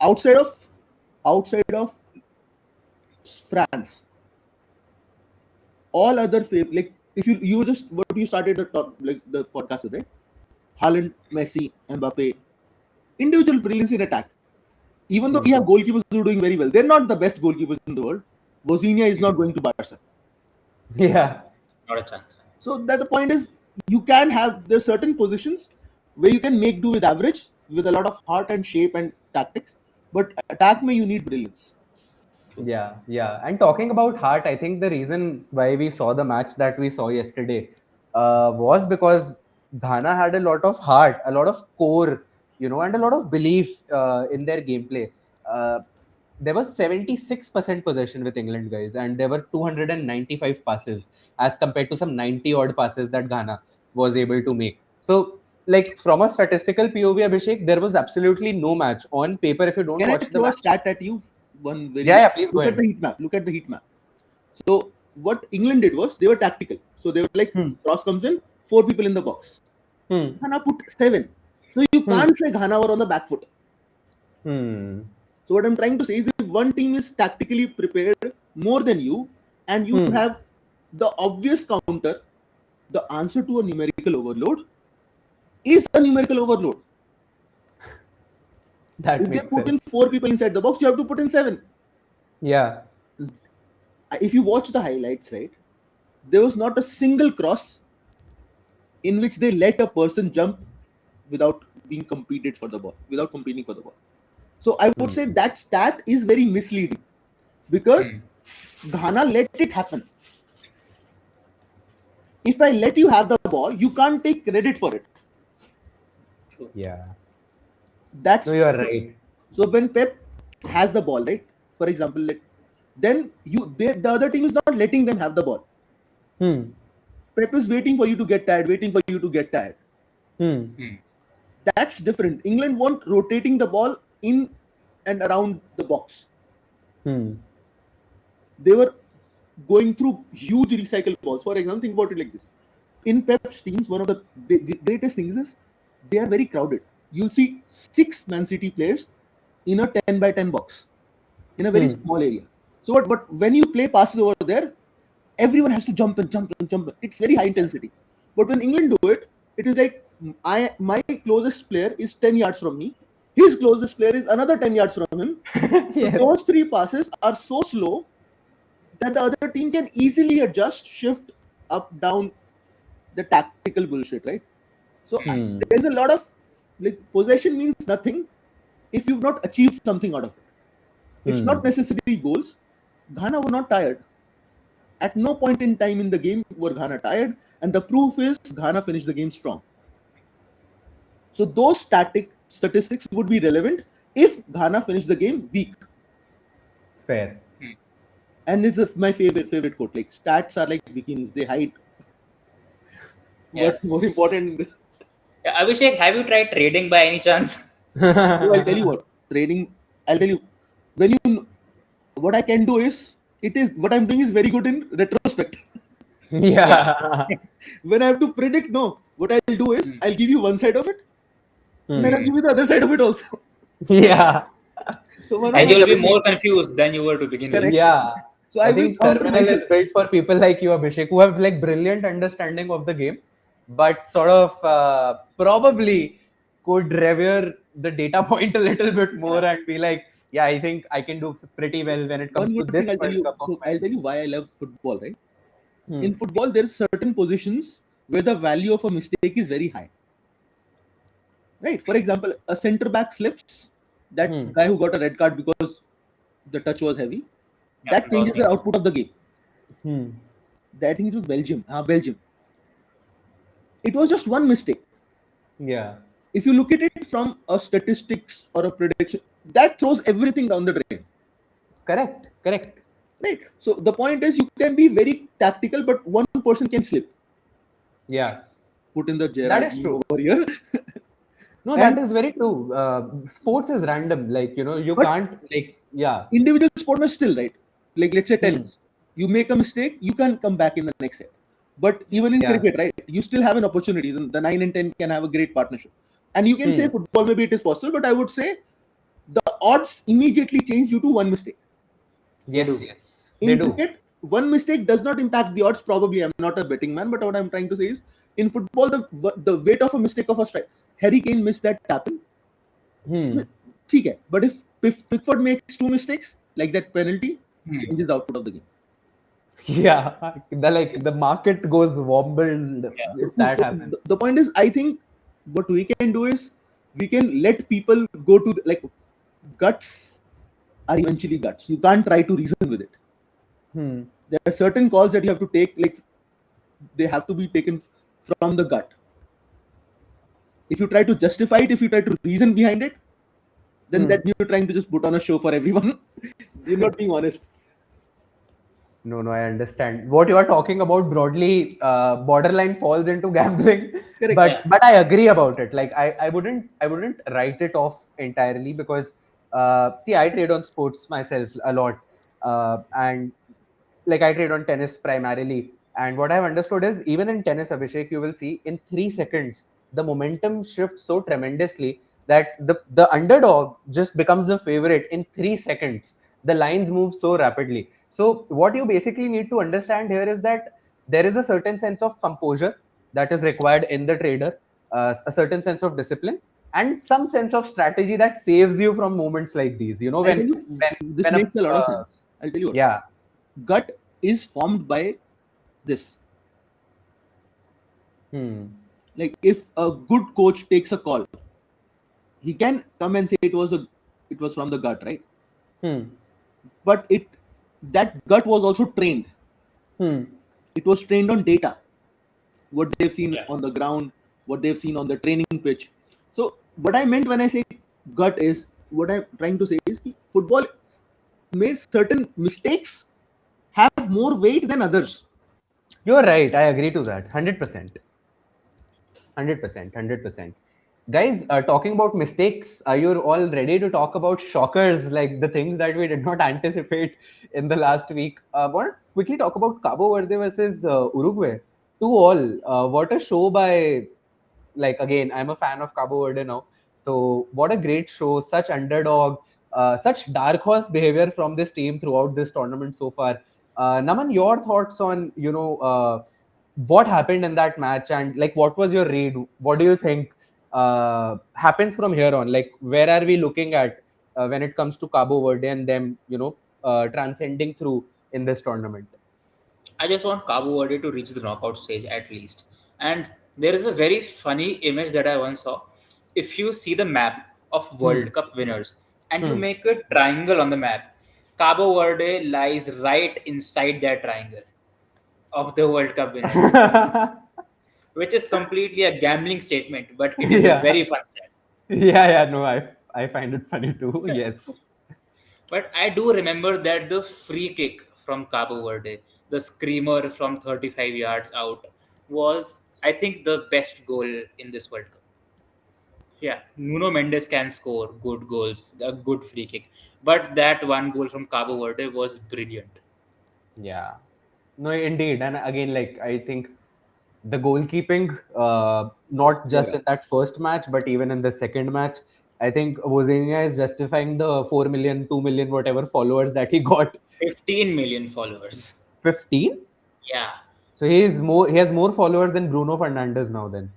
outside of France, all other like if you just what you started the podcast with, right? Haaland, Messi, Mbappe, individual brilliance in attack. Even though we have goalkeepers who are doing very well, they're not the best goalkeepers in the world. Vozinha is not going to Barca. Yeah. Not a chance. So that the point is, you can have there's certain positions where you can make do with average, with a lot of heart and shape and tactics. But attack me, you need brilliance. Yeah. And talking about heart, I think the reason why we saw the match that we saw yesterday was because Ghana had a lot of heart, a lot of core, and a lot of belief in their gameplay. Uh, there was 76% possession with England, guys, and there were 295 passes as compared to some 90 odd passes that Ghana was able to make. So, like from a statistical POV, Abhishek, there was absolutely no match on paper. If you don't Can I watch just the throw a match, stat at you? One very yeah, please go look at ahead. the heat map. Look at the heat map. So what England did was they were tactical. So they were like Hmm. cross comes in, 4 people in the box. Hmm. Ghana put 7. So you Hmm. can't say Ghana were on the back foot. Hmm. So what I'm trying to say is if one team is tactically prepared more than you and you Hmm. have the obvious counter, the answer to a numerical overload is a numerical overload. That If they makes put in sense. 4 people inside the box, you have to put in 7. Yeah. If you watch the highlights, right, there was not a single cross in which they let a person jump without being competed for the ball, without competing for the ball. So I would Hmm. say that stat is very misleading because Hmm. Ghana let it happen. If I let you have the ball, you can't take credit for it. True. Yeah. No, That's you are right. so when Pep has the ball, right? For example, then the other team is not letting them have the ball. Hmm. Pep is waiting for you to get tired, waiting for you to get tired. Hmm. Hmm. That's different. England want rotating the ball in and around the box. Hmm. They were going through huge recycle balls. For example, think about it like this. In Pep's teams, one of the greatest things is they are very crowded. You'll see 6 Man City players in a 10 by 10 box in a very Hmm. small area. So what when you play passes over there, everyone has to jump and jump and jump. It's very high intensity. But when England do it, it is like my closest player is 10 yards from me. His closest player is another 10 yards from him. So Yes. those 3 passes are so slow that the other team can easily adjust, shift up, down the tactical bullshit, right? So Hmm. there's a lot of like possession means nothing if you've not achieved something out of it. It's not Hmm. necessarily goals. Ghana were not tired. At no point in time in the game were Ghana tired, and the proof is Ghana finished the game strong. So those statistics would be relevant if Ghana finished the game weak. Fair. Hmm. And this is my favorite quote. Like stats are like bikinis; they hide Yeah. what's more important. Yeah. Abhishek, have you tried trading by any chance? So I'll tell you what trading. I'll tell you when you what I can do is it is what I'm doing is very good in retrospect. Yeah. Yeah. When I have to predict, no, what I'll do is Hmm. I'll give you one side of it, and then I'll Hmm. give you the other side of it also. Yeah. So one of I And my you'll think be Abhishek. more confused than you were to begin with. correct. Yeah. So I I will think counter Terminal myself. is built for people like you, Abhishek, who have like brilliant understanding of the game, but sort of probably could revere the data point a little bit more and be like, yeah, I think I can do pretty well when it comes One to good thing this I'll tell World you. Cup of So I'll mine. tell you why I love football. Right? Hmm. In football, there's certain positions where the value of a mistake is very high. Right? For example, a centre back slips. That Hmm. guy who got a red card because the touch was heavy. Yeah, That changes the Gosling. output of the game. Hmm. I think it was Belgium. Belgium. It was just one mistake. Yeah. If you look at it from a statistics or a prediction, that throws everything down the drain. Correct. Correct. Right. So the point is, you can be very tactical, but one person can slip. Yeah. Yeah. Put in the That Gerard is meme true. over here. No, that And is very true. Sports is random. Like, you but can't, like, yeah. individual sport is still right. Like let's say Hmm. tennis, you make a mistake, you can come back in the next set. But even in Yeah. cricket, right, you still have an opportunity. The 9 and 10 can have a great partnership. And you can say Hmm. football, maybe it is possible, but I would say the odds immediately change due to one mistake. They Yes, do. yes. They In do. cricket, one mistake does not impact the odds. Probably, I'm not a betting man, but what I'm trying to say is, in football, the weight of a mistake of a strike. Harry Kane missed that tap in. Hmm. ठीक है. But if Pickford makes 2 mistakes, like that penalty, Hmm. changes the output of the game. Yeah. The market goes wombled Yeah. if that So happens. the point is, I think what we can do is we can let people go to like guts are eventually guts. You can't try to reason with it. There are certain calls that you have to take, like they have to be taken from the gut. If you try to justify it, if you try to reason behind it, then that you're trying to just put on a show for everyone. You're not being honest. No, I understand. What you are talking about broadly, borderline falls into gambling. Correct. But I agree about it. Like I wouldn't write it off entirely because see, I trade on sports myself a lot, and like I trade on tennis primarily. And what I've understood is even in tennis, Abhishek, you will see in 3 seconds the momentum shifts so tremendously that the underdog just becomes the favorite in 3 seconds. The lines move so rapidly. So what you basically need to understand here is that there is a certain sense of composure that is required in the trader, a certain sense of discipline, and some sense of strategy that saves you from moments like these. You know, I'll tell you, this makes a lot of sense. I'll tell you what. Yeah. Gut is formed by this. Like if a good coach takes a call, he can come and say it was from the gut, right? But that gut was also trained. It was trained on data, what they've seen on the ground, what they've seen on the training pitch. So what I meant when I say gut is, what I'm trying to say is football makes certain mistakes have more weight than others. You're right. I agree to that. 100%. 100%. Guys, talking about mistakes, are you all ready to talk about shockers, like the things that we did not anticipate in the last week? I want to quickly talk about Cabo Verde versus Uruguay. 2-2. What a show by, like, again, I'm a fan of Cabo Verde now. So what a great show, such underdog, such dark horse behavior from this team throughout this tournament so far. Naman, your thoughts on, what happened in that match, and like what was your read? What do you think happens from here on? Like where are we looking at when it comes to Cabo Verde and them, transcending through in this tournament? I just want Cabo Verde to reach the knockout stage at least. And there is a very funny image that I once saw. If you see the map of World Cup winners and you make a triangle on the map, Cabo Verde lies right inside that triangle of the World Cup winners, which is completely a gambling statement, but it is a very fun stat. No, I find it funny too. Yes. But I do remember that the free kick from Cabo Verde, the screamer from 35 yards out, was, I think, the best goal in this World Cup. Yeah, Nuno Mendes can score good goals, a good free kick. But that one goal from Cabo Verde was brilliant. Yeah. No, indeed. And again, like, I think the goalkeeping, not just in that first match, but even in the second match, I think Wozniak is justifying the 4 million, 2 million, whatever followers that he got. 15 million followers. 15? Yeah. So he has more followers than Bruno Fernandes now then.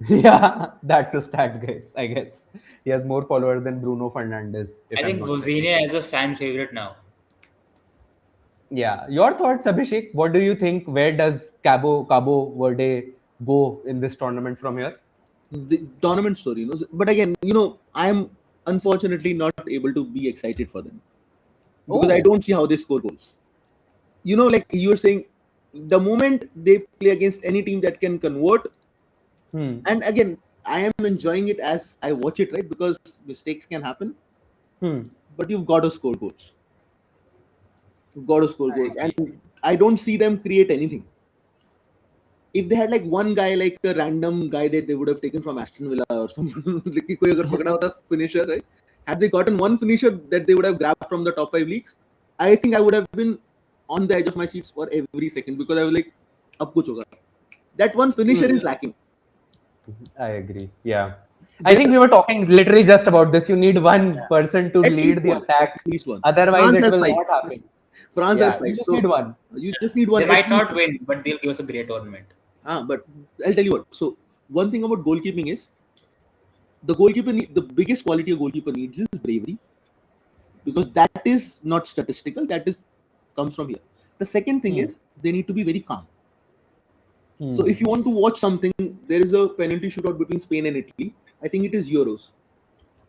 Yeah, that's a stat, guys. I guess he has more followers than Bruno Fernandes. I think Wozniak is a fan favorite now. Yeah, your thoughts, Abhishek. What do you think? Where does Cabo Verde go in this tournament from here? The tournament story, but again, I am unfortunately not able to be excited for them because I don't see how they score goals. Like you were saying, the moment they play against any team that can convert, and again, I am enjoying it as I watch it, right? Because mistakes can happen, but you've got to score goals. And I don't see them create anything. If they had like one guy, like a random guy that they would have taken from Aston Villa or something, finisher, right? Had they gotten one finisher that they would have grabbed from the top 5 leagues, I think I would have been on the edge of my seats for every second because I was like, ab kuch hoga. That one finisher is lacking. I agree. Yeah. I think we were talking literally just about this. You need one person to lead the attack. At least one. Otherwise, France it will has not happen. France has you just need one. You just need one. They might not win, but they'll give us a great tournament. But I'll tell you what. So one thing about goalkeeping is the biggest quality a goalkeeper needs is bravery, because that is not statistical. Comes from here. The second thing is they need to be very calm. So if you want to watch something, there is a penalty shootout between Spain and Italy, I think it is Euros.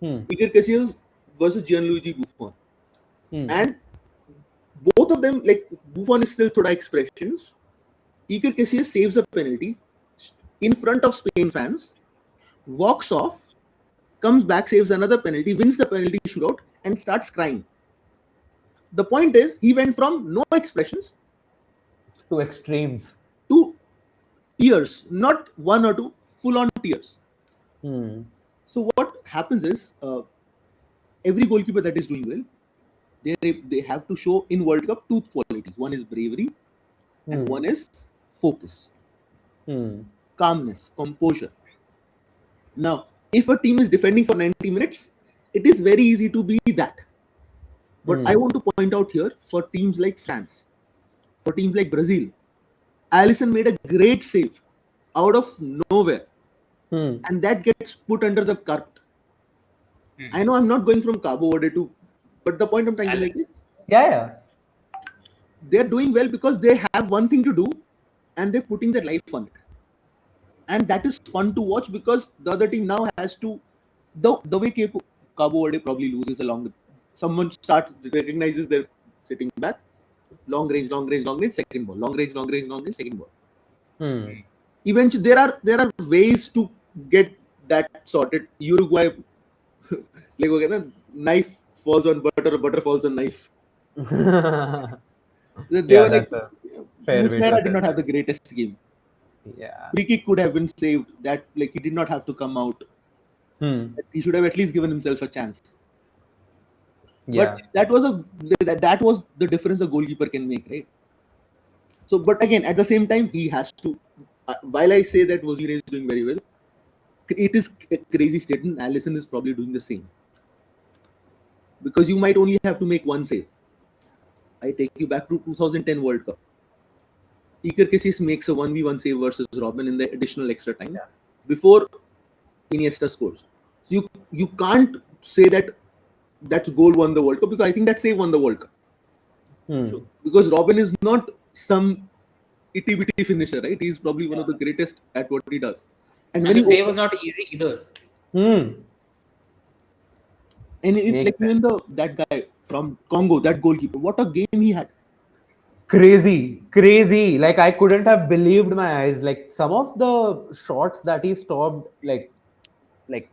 Hmm. Iker Casillas versus Gianluigi Buffon. Hmm. And both of them, like Buffon is still thoda expressions. Iker Casillas saves a penalty in front of Spain fans, walks off, comes back, saves another penalty, wins the penalty shootout, and starts crying. The point is, he went from no expressions To extremes. to tears, not one or two, full on tears. Hmm. So what happens is, every goalkeeper that is doing well, they have to show in World Cup two qualities. One is bravery, and one is focus, Hmm. calmness, composure. Now, if a team is defending for 90 minutes, it is very easy to be that. But I want to point out here, for teams like France, for teams like Brazil, Alisson made a great save out of nowhere, and that gets put under the carpet. I know I'm not going from Cabo Verde to, but the point I'm trying to make is, Yeah. they're doing well because they have one thing to do, and they're putting their life on it. And that is fun to watch because the other team now has to, the way Cabo Verde probably loses along the, someone starts recognizes they're sitting back, long range, second ball, long range, second ball. Eventually there are ways to get that sorted. Uruguay, like वो कहते हैं, knife falls on butter, butter falls on knife. They were like, That's a fair way to Muslera say did not it. have the greatest game. Yeah. Free kick could have been saved. That, like, he did not have to come out. He should have at least given himself a chance. Yeah. But that was the difference a goalkeeper can make, right? So, but again, at the same time, he has to. While I say that Wazir is doing very well, it is a crazy statement. Alisson is probably doing the same, because you might only have to make one save. I take you back to 2010 World Cup. Iker Casillas makes a 1v1 save versus Robin in the additional extra time before Iniesta scores. So you can't say that goal won the World Cup, because I think that save won the World Cup. True. Because Robin is not some itty bitty finisher, right? He's probably one of the greatest at what he does. And the save was not easy either. And like even that guy from Congo, that goalkeeper, what a game he had. Crazy. Like, I couldn't have believed my eyes. Like, some of the shots that he stopped, like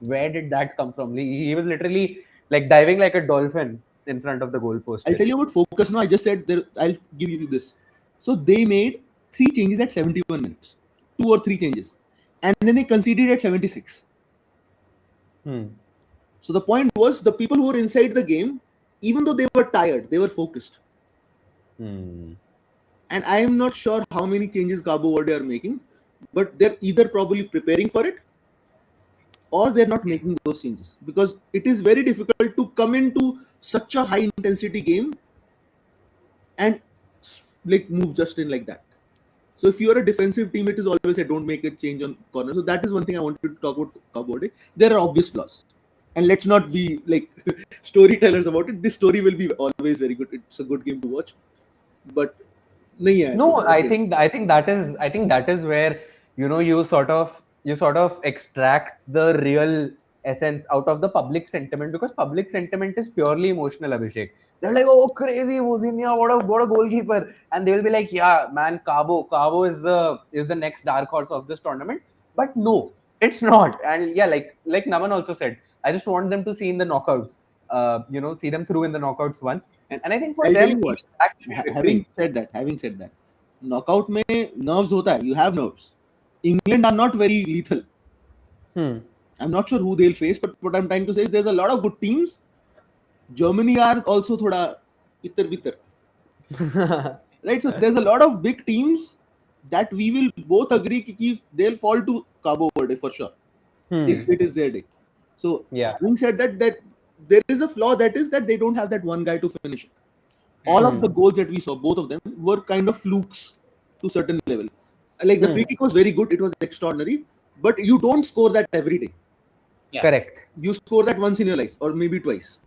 where did that come from? He was literally like diving like a dolphin in front of the goalpost. I'll tell you about focus now. I just said there, I'll give you this. So they made 3 changes at 71 minutes, 2 or 3 changes, and then they conceded at 76. So the point was, the people who were inside the game, even though they were tired, they were focused. And I am not sure how many changes Cabo Verde are making, but they're either probably preparing for it, or they're not making those changes, because it is very difficult to come into such a high intensity game and like move just in like that. So if you're a defensive team, it is always a don't make a change on corner. So that is one thing I wanted to talk about Cabo Verde. There are obvious flaws, and let's not be like storytellers about it. This story will be always very good. It's a good game to watch, but no, I think that is where, you know, you sort of extract the real essence out of the public sentiment, because public sentiment is purely emotional, Abhishek. They're like, oh, crazy Wozinia, what a goalkeeper, and they will be like, yeah, man, Cabo is the next dark horse of this tournament. But no, it's not. And yeah, like Naman also said, I just want them to see in the knockouts. See them through in the knockouts once, and I think for I'll tell them, you what, having said that, knockout में nerves होता है. You have nerves. England are not very lethal. I'm not sure who they'll face, but what I'm trying to say is there's a lot of good teams. Germany are also thoda itar bitar. Right? So there's a lot of big teams that we will both agree कि they'll fall to Cabo Verde for sure. If it is their day. So having said that there is a flaw, that is that they don't have that one guy to finish it. All of the goals that we saw, both of them, were kind of flukes to certain level. Like the free kick was very good, it was extraordinary, but you don't score that every day. Yeah. Correct. You score that once in your life, or maybe twice,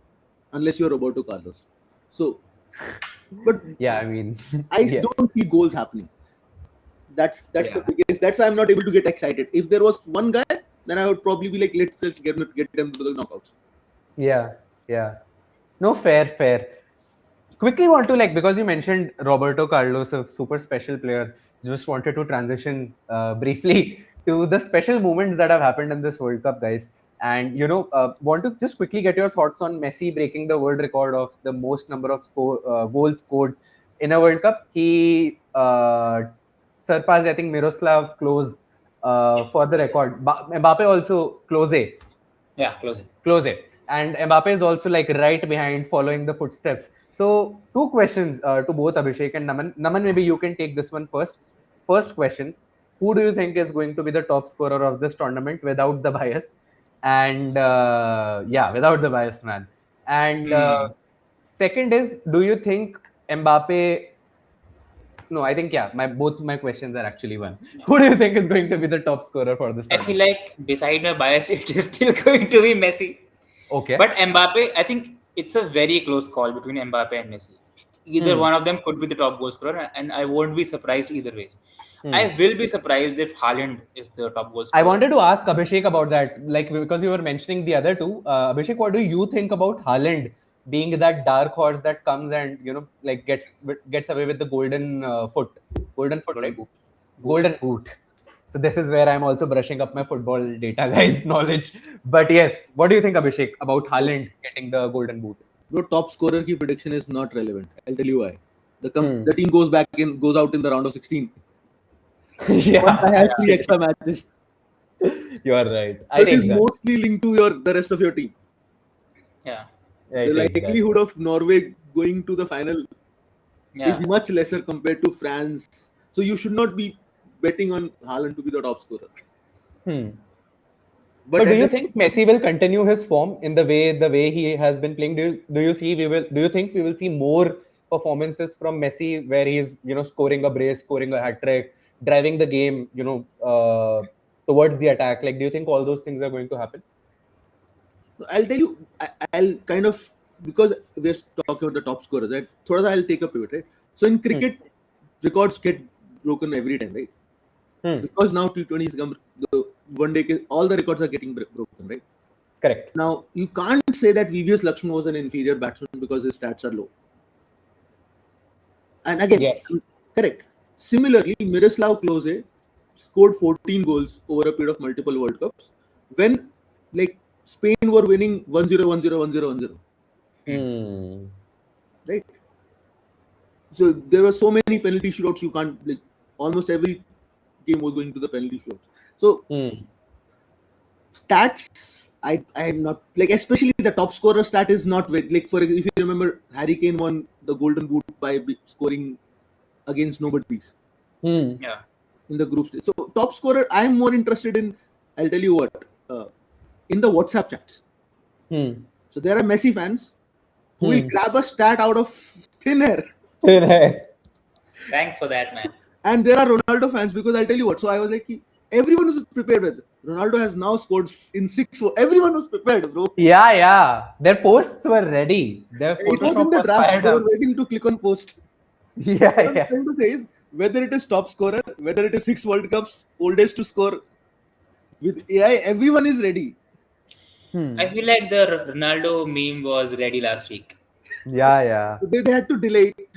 unless you're Roberto Carlos. So, but yeah, I mean, I don't see goals happening. That's the biggest. That's why I'm not able to get excited. If there was one guy, then I would probably be like, let's get them to the knockouts. Yeah. No, fair. Quickly want to, like, because you mentioned Roberto Carlos, a super special player, just wanted to transition briefly to the special moments that have happened in this World Cup, guys. And want to just quickly get your thoughts on Messi breaking the world record of the most number of goals scored in a World Cup. He surpassed, I think, Miroslav Klose Yeah, for the record. Mbappe also close it. close it. And Mbappe is also like right behind, following the footsteps. So, two questions to both Abhishek and Naman. Naman, maybe you can take this one first. First question: who do you think is going to be the top scorer of this tournament without the bias? And without the bias, man. And Hmm. second is: do you think Mbappe? No, I think both my questions are actually one. Who do you think is going to be the top scorer for this I feel tournament? like beside my bias, it is still going to be Messi. Okay. But Mbappe, I think it's a very close call between Mbappe and Messi. Either Hmm. one of them could be the top goal scorer, and I won't be surprised either ways. Hmm. I will be surprised if Haaland is the top goal I scorer. wanted to ask Abhishek about that, like, because you were mentioning the other two. Abhishek, what do you think about Haaland being that dark horse that comes and like gets away with the golden foot, Golden right? boot. Golden boot. So this is where I'm also brushing up my football data, guys, knowledge. But yes, what do you think, Abhishek, about So, Haaland getting the golden boot? bro, top scorer ki prediction is not relevant. I'll tell you why. Hmm. The team goes out in the round of 16. One guy Yeah, has three extra matches, you are right. so I it is take that. mostly linked to the rest of your team. Yeah, I The take that. likelihood of Norway going to the final is yeah. much lesser compared to France. So you should not be betting on Haaland to be the top scorer. Hmm. But But do at you the think Messi will continue his form in the way he has been playing? Do you think we will see more performances from Messi where he's scoring a brace, scoring a hat trick, driving the game towards the attack? Like, do you think all those things are going to happen? I'll tell you, I'll kind of, because we're talking about the top scorers, right? Thoda sa I'll take a pivot, right? So in Hmm. cricket, records get broken every time, right? Hmm. Because now T20s come, the one day all the records are getting broken, right? Correct. Now you can't say that VVS Lakshman was an inferior batsman because his stats are low. And again, Yes. correct. Similarly, Miroslav Klose scored 14 goals over a period of multiple World Cups when, like, Spain were winning 1-0, 1-0, 1-0, 1-0, Hmm. right? So there were so many penalty shootouts, you can't, like, almost every game was going to the penalty shootouts. So Hmm. stats, I'm not, like, especially the top scorer stat is not very, like, for if you remember, Harry Kane won the Golden Boot by scoring against nobodies Hmm. Yeah. in the group stage. So top scorer, I'm more interested in. I'll tell you what. In the WhatsApp chats, Hmm. so there are Messi fans who will Hmm. grab a stat out of thin air, Thanks for that, man. and there are Ronaldo fans, because I'll tell you what. So I was like, everyone was prepared with. Ronaldo has now scored in 6. Everyone was prepared, bro. Yeah. Their posts were ready. Their It was in Photoshop the was draft. fired They were up. waiting to click on post. What Yeah. I'm Yeah. trying to say is, whether it is top scorer, whether it is 6 World Cups, oldest to score, with AI, everyone is ready. I Hmm. feel like the Ronaldo meme was ready last week. Yeah. So they had to delay it.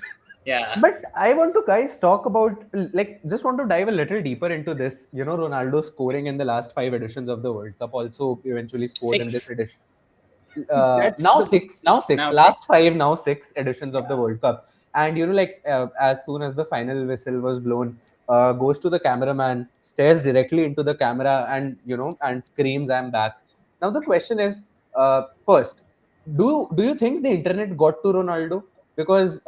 Yeah. But I want to, guys, talk about, like, just want to dive a little deeper into this. Ronaldo scoring in the last 5 editions of the World Cup, also eventually scored in this Six. edition. That's Now the six, now six, Now six. last five, now 6 editions of the Yeah. World Cup. And like, as soon as the final whistle was blown, goes to the cameraman, stares directly into the camera, and and screams, "I'm back." Now the question is, first, do you think the internet got to Ronaldo? Because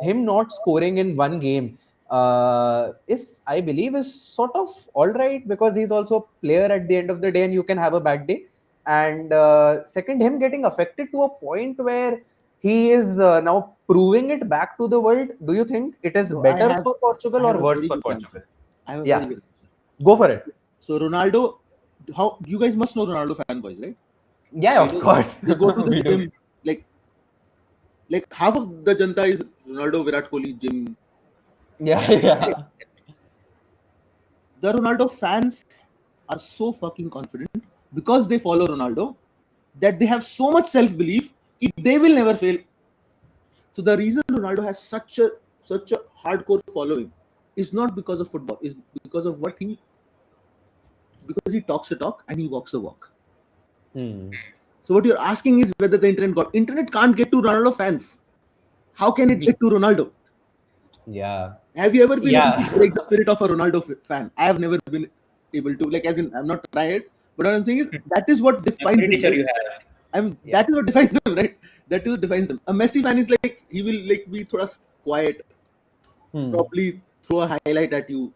him not scoring in one game is, I believe, is sort of all right, because he's also a player at the end of the day, and you can have a bad day. And second, him getting affected to a point where he is now proving it back to the world. Do you think it is No, better for I Portugal have or a worse very for good answer. Portugal? I have a very Yeah, good answer. go for it. So Ronaldo, how you guys must know Ronaldo fanboys, right? Yeah, We of do. course. They go to the We do. gym, like half of the janta is Ronaldo, Virat Kohli gym. Yeah, Yeah. yeah. The Ronaldo fans are so fucking confident because they follow Ronaldo that they have so much self-belief that they will never fail. So the reason Ronaldo has such a hardcore following is not because of football, is because of because he talks the talk and he walks the walk. So what you're asking is whether the internet can't get to Ronaldo fans. How can it get to Ronaldo? Yeah. Have you ever been able to break Yeah. the spirit of a Ronaldo fan? I have never been able to. Like, as in, I'm not tried, but what I'm saying is that is what I'm defines pretty this. sure you have. That is what defines them, right? That is what defines them. A Messi fan is like, he will like be thoda quiet, probably throw a highlight at you.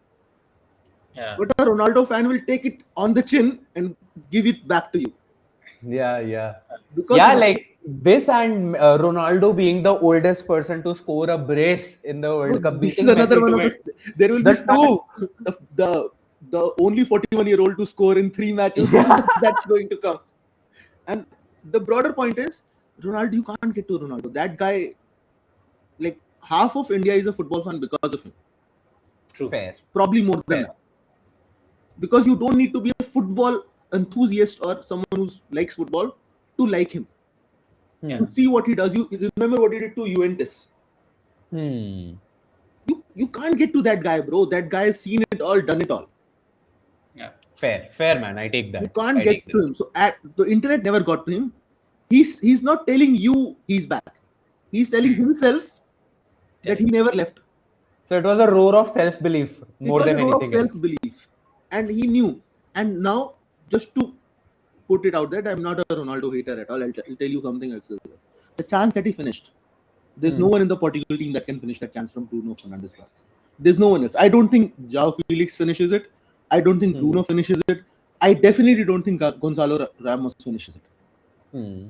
Yeah. But a Ronaldo fan will take it on the chin and give it back to you. Yeah. Because Yeah, like this and Ronaldo being the oldest person to score a brace in the World Cup, this is beating another Messi one to of it. there will The be two. the only 41-year-old to score in 3 matches. Yeah. That's going to come. And the broader point is, Ronaldo, you can't get to Ronaldo. That guy, like, half of India is a football fan because of him. True. Fair. Probably more than Fair. that. Because you don't need to be a football enthusiast or someone who likes football to like him. To see what he does. You remember what he did to Juventus. You can't get to that guy, bro. That guy has seen it all, done it all. Yeah. Fair, man. I take that. You can't I get take to that. him. So the internet never got to him. He's not telling you he's back. He's telling himself that he never left. So it was a roar of self-belief more than anything else. Self-belief. And he knew. And now, just to put it out there, I'm not a Ronaldo hater at all. I'll tell you something else. The chance that he finished, there's no one in the Portugal team that can finish that chance from Bruno Fernandes. There's no one else. I don't think João Felix finishes it. I don't think Bruno finishes it. I definitely don't think Gonzalo Ramos finishes it.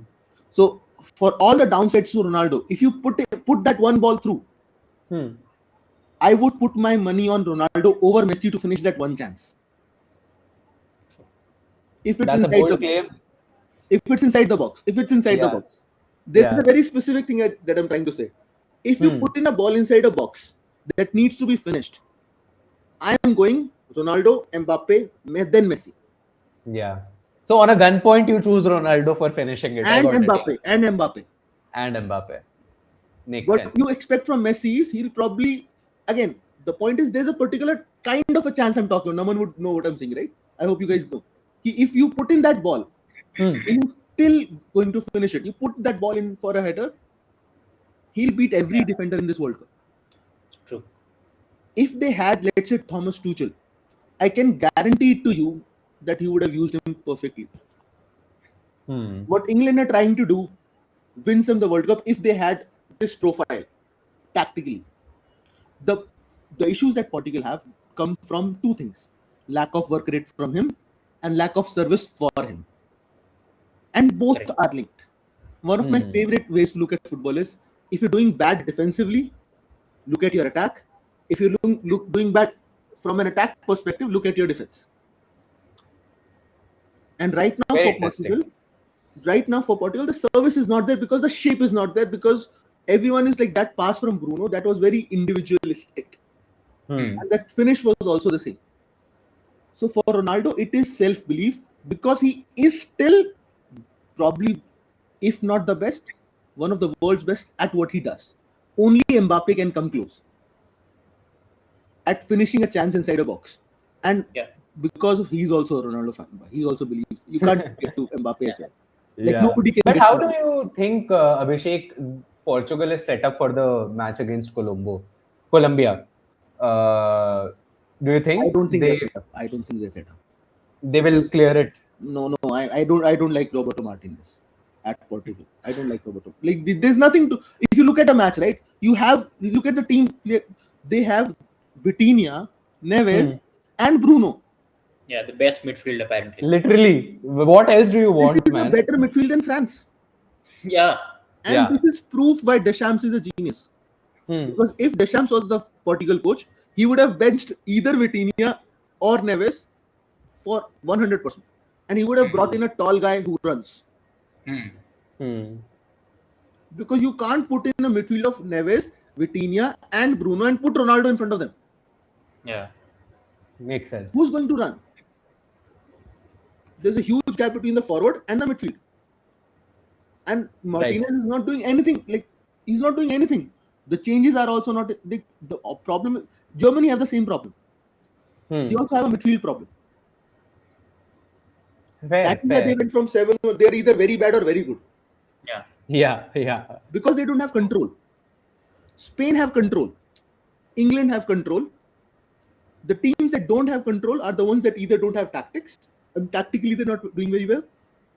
So for all the downsides to Ronaldo, if you put that one ball through, I would put my money on Ronaldo over Messi to finish that one chance. If it's That's a bold claim. If it's inside the box. There's a very specific thing that I'm trying to say. If you put in a ball inside a box that needs to be finished, I am going Ronaldo, Mbappe, then Messi. Yeah. So on a gunpoint, you choose Ronaldo for finishing it. And Mbappe. Makes what sense. you expect from Messi is he'll probably, again, the point is there's a particular kind of a chance I'm talking. No one would know what I'm saying, right? I hope you guys know. If you put in that ball, he's still going to finish it. You put that ball in for a header, he'll beat every defender in this World Cup. True. If they had, let's say, Thomas Tuchel, I can guarantee it to you that he would have used him perfectly. What England are trying to do wins them the World Cup if they had this profile tactically. The issues that Portugal have come from two things: lack of work rate from him and lack of service for him. And both are linked. One of my favorite ways to look at football is, if you're doing bad defensively, look at your attack. If you're doing bad from an attack perspective, look at your defense. And right now for Portugal, the service is not there because the shape is not there, because everyone is like, that pass from Bruno, that was very individualistic. And that finish was also the same. So for Ronaldo, it is self-belief, because he is still probably, if not the best, one of the world's best at what he does. Only Mbappe can come close at finishing a chance inside a box. And because he's also a Ronaldo fan, he also believes you can't get to Mbappe as well. Like nobody can. But how do you think, Abhishek, Portugal is set up for the match against Colombia? Do you think I don't think they're set up. They will clear it? No. I don't like Roberto Martinez at Portugal. I don't like Roberto. Like, there's nothing to. If you look at a match, right? You look at the team. They have Vitinha, Neves, and Bruno. Yeah, the best midfield apparently. Literally, what else do you want, This is man? a better midfield than France. Yeah. And this is proof why Deschamps is a genius. Because if Deschamps was the Portugal coach, he would have benched either Vitinha or Neves for 100%. And he would have brought in a tall guy who runs. Because you can't put in a midfield of Neves, Vitinha, and Bruno and put Ronaldo in front of them. Yeah. Makes sense. Who's going to run? there's a huge gap between the forward and the midfield. And Martinez is not doing anything. Like, he's not doing anything. The changes are also not the problem. Germany have the same problem. They also have a midfield problem. That means that they went from 7. They're either very bad or very good. Yeah. Because they don't have control. Spain have control. England have control. The teams that don't have control are the ones that either don't have tactics, and tactically they're not doing very well,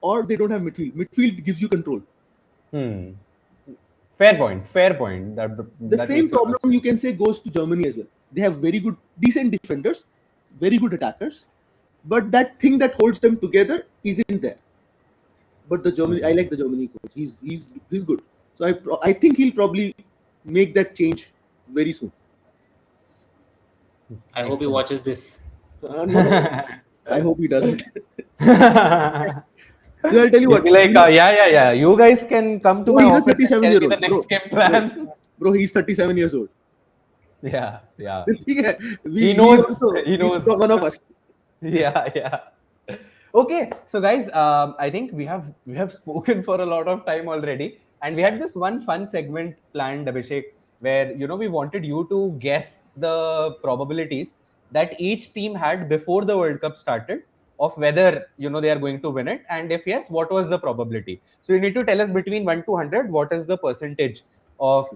or they don't have midfield. Midfield gives you control. Fair point. The same problem you can say goes to Germany as well. They have very good, decent defenders, very good attackers, but that thing that holds them together isn't there. But the Germany, I like the Germany coach. He's good. So I think he'll probably make that change very soon. I hope he watches this. No. I hope he doesn't. So I'll tell you what. Like, yeah. You guys can come to my office and tell me the next game plan. Bro, he's 37 years old. Yeah. He knows. He's one of us. Yeah. Okay, so guys, I think we have spoken for a lot of time already, and we had this one fun segment planned, Abhishek, where we wanted you to guess the probabilities that each team had before the World Cup started of whether they are going to win it, and if yes, what was the probability. So you need to tell us between 1 to 100 what is the percentage of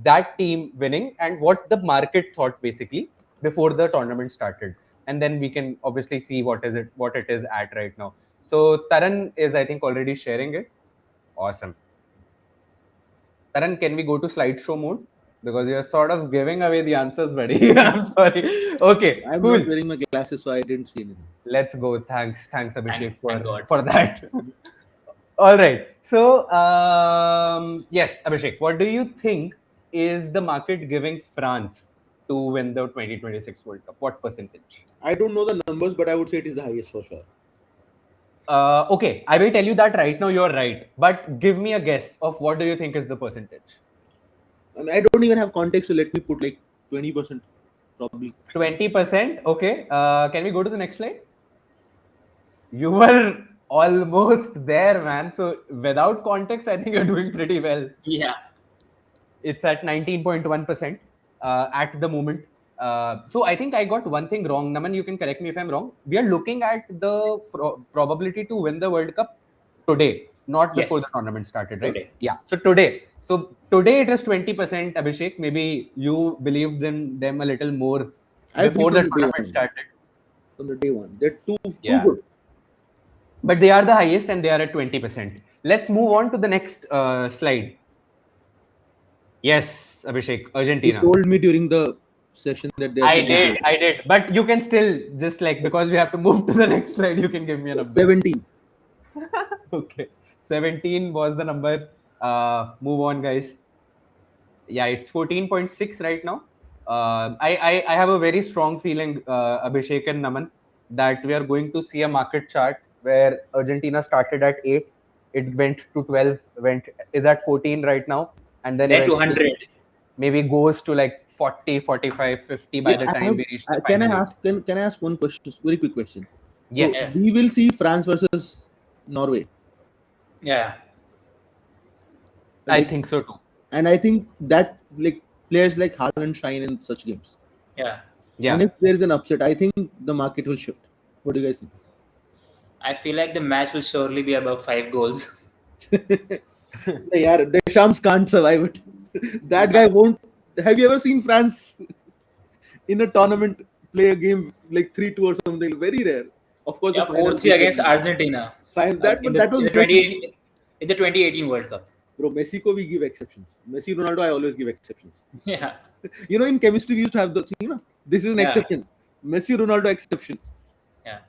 that team winning and what the market thought basically before the tournament started, and then we can obviously see what it is at right now. So Taran is, I think, already sharing it. Awesome. Taran, can we go to slideshow mode? Because you're sort of giving away the answers, buddy. I'm sorry. Okay, I'm cool. not wearing my glasses, so I didn't see anything. Let's go. Thanks, Abhishek, Thank God. for that. All right. So, yes, Abhishek, what do you think is the market giving France to win the 2026 World Cup? What percentage? I don't know the numbers, but I would say it is the highest for sure. Okay, I will tell you that right now you're right. But give me a guess of what do you think is the percentage? I don't even have context, so let me put like 20%, probably. 20%? Okay. Can we go to the next slide? You were almost there, man. So without context, I think you're doing pretty well. Yeah. It's at 19.1% at the moment. So I think I got one thing wrong. Naman, you can correct me if I'm wrong. We are looking at the probability to win the World Cup today, not before the tournament started, right? Today. Yeah. So today it is 20%, Abhishek. Maybe you believed in them a little more before the tournament started. From the day one. They're too good. But they are the highest and they are at 20%. Let's move on to the next slide. Yes, Abhishek, Argentina. You told me during the session that they are I did. But you can still, just like, because we have to move to the next slide, you can give me a number. 17. Okay. 17 was the number. Move on, guys. Yeah, it's 14.6 right now. I have a very strong feeling, Abhishek and Naman, that we are going to see a market chart where Argentina started at 8, it went to 12, is at 14 right now, and then to 100. Maybe goes to like 40, 45, 50 by the time we reach the final. Can I ask one question? Very quick question. Yes. So we will see France versus Norway. Yeah. I think so too. And I think that like players like Haaland shine in such games. Yeah. And if there is an upset, I think the market will shift. What do you guys think? I feel like the match will surely be above 5 goals. Yeah, Deschamps can't survive it. That guy won't. Have you ever seen France in a tournament play a game like 3-2 or something? Very rare. Of course, 4-3 against Argentina. In the 2018 World Cup. Bro, Messi ko we give exceptions. Messi, Ronaldo, I always give exceptions. Yeah. In chemistry we used to have the this is an exception. Messi, Ronaldo exception. Yeah.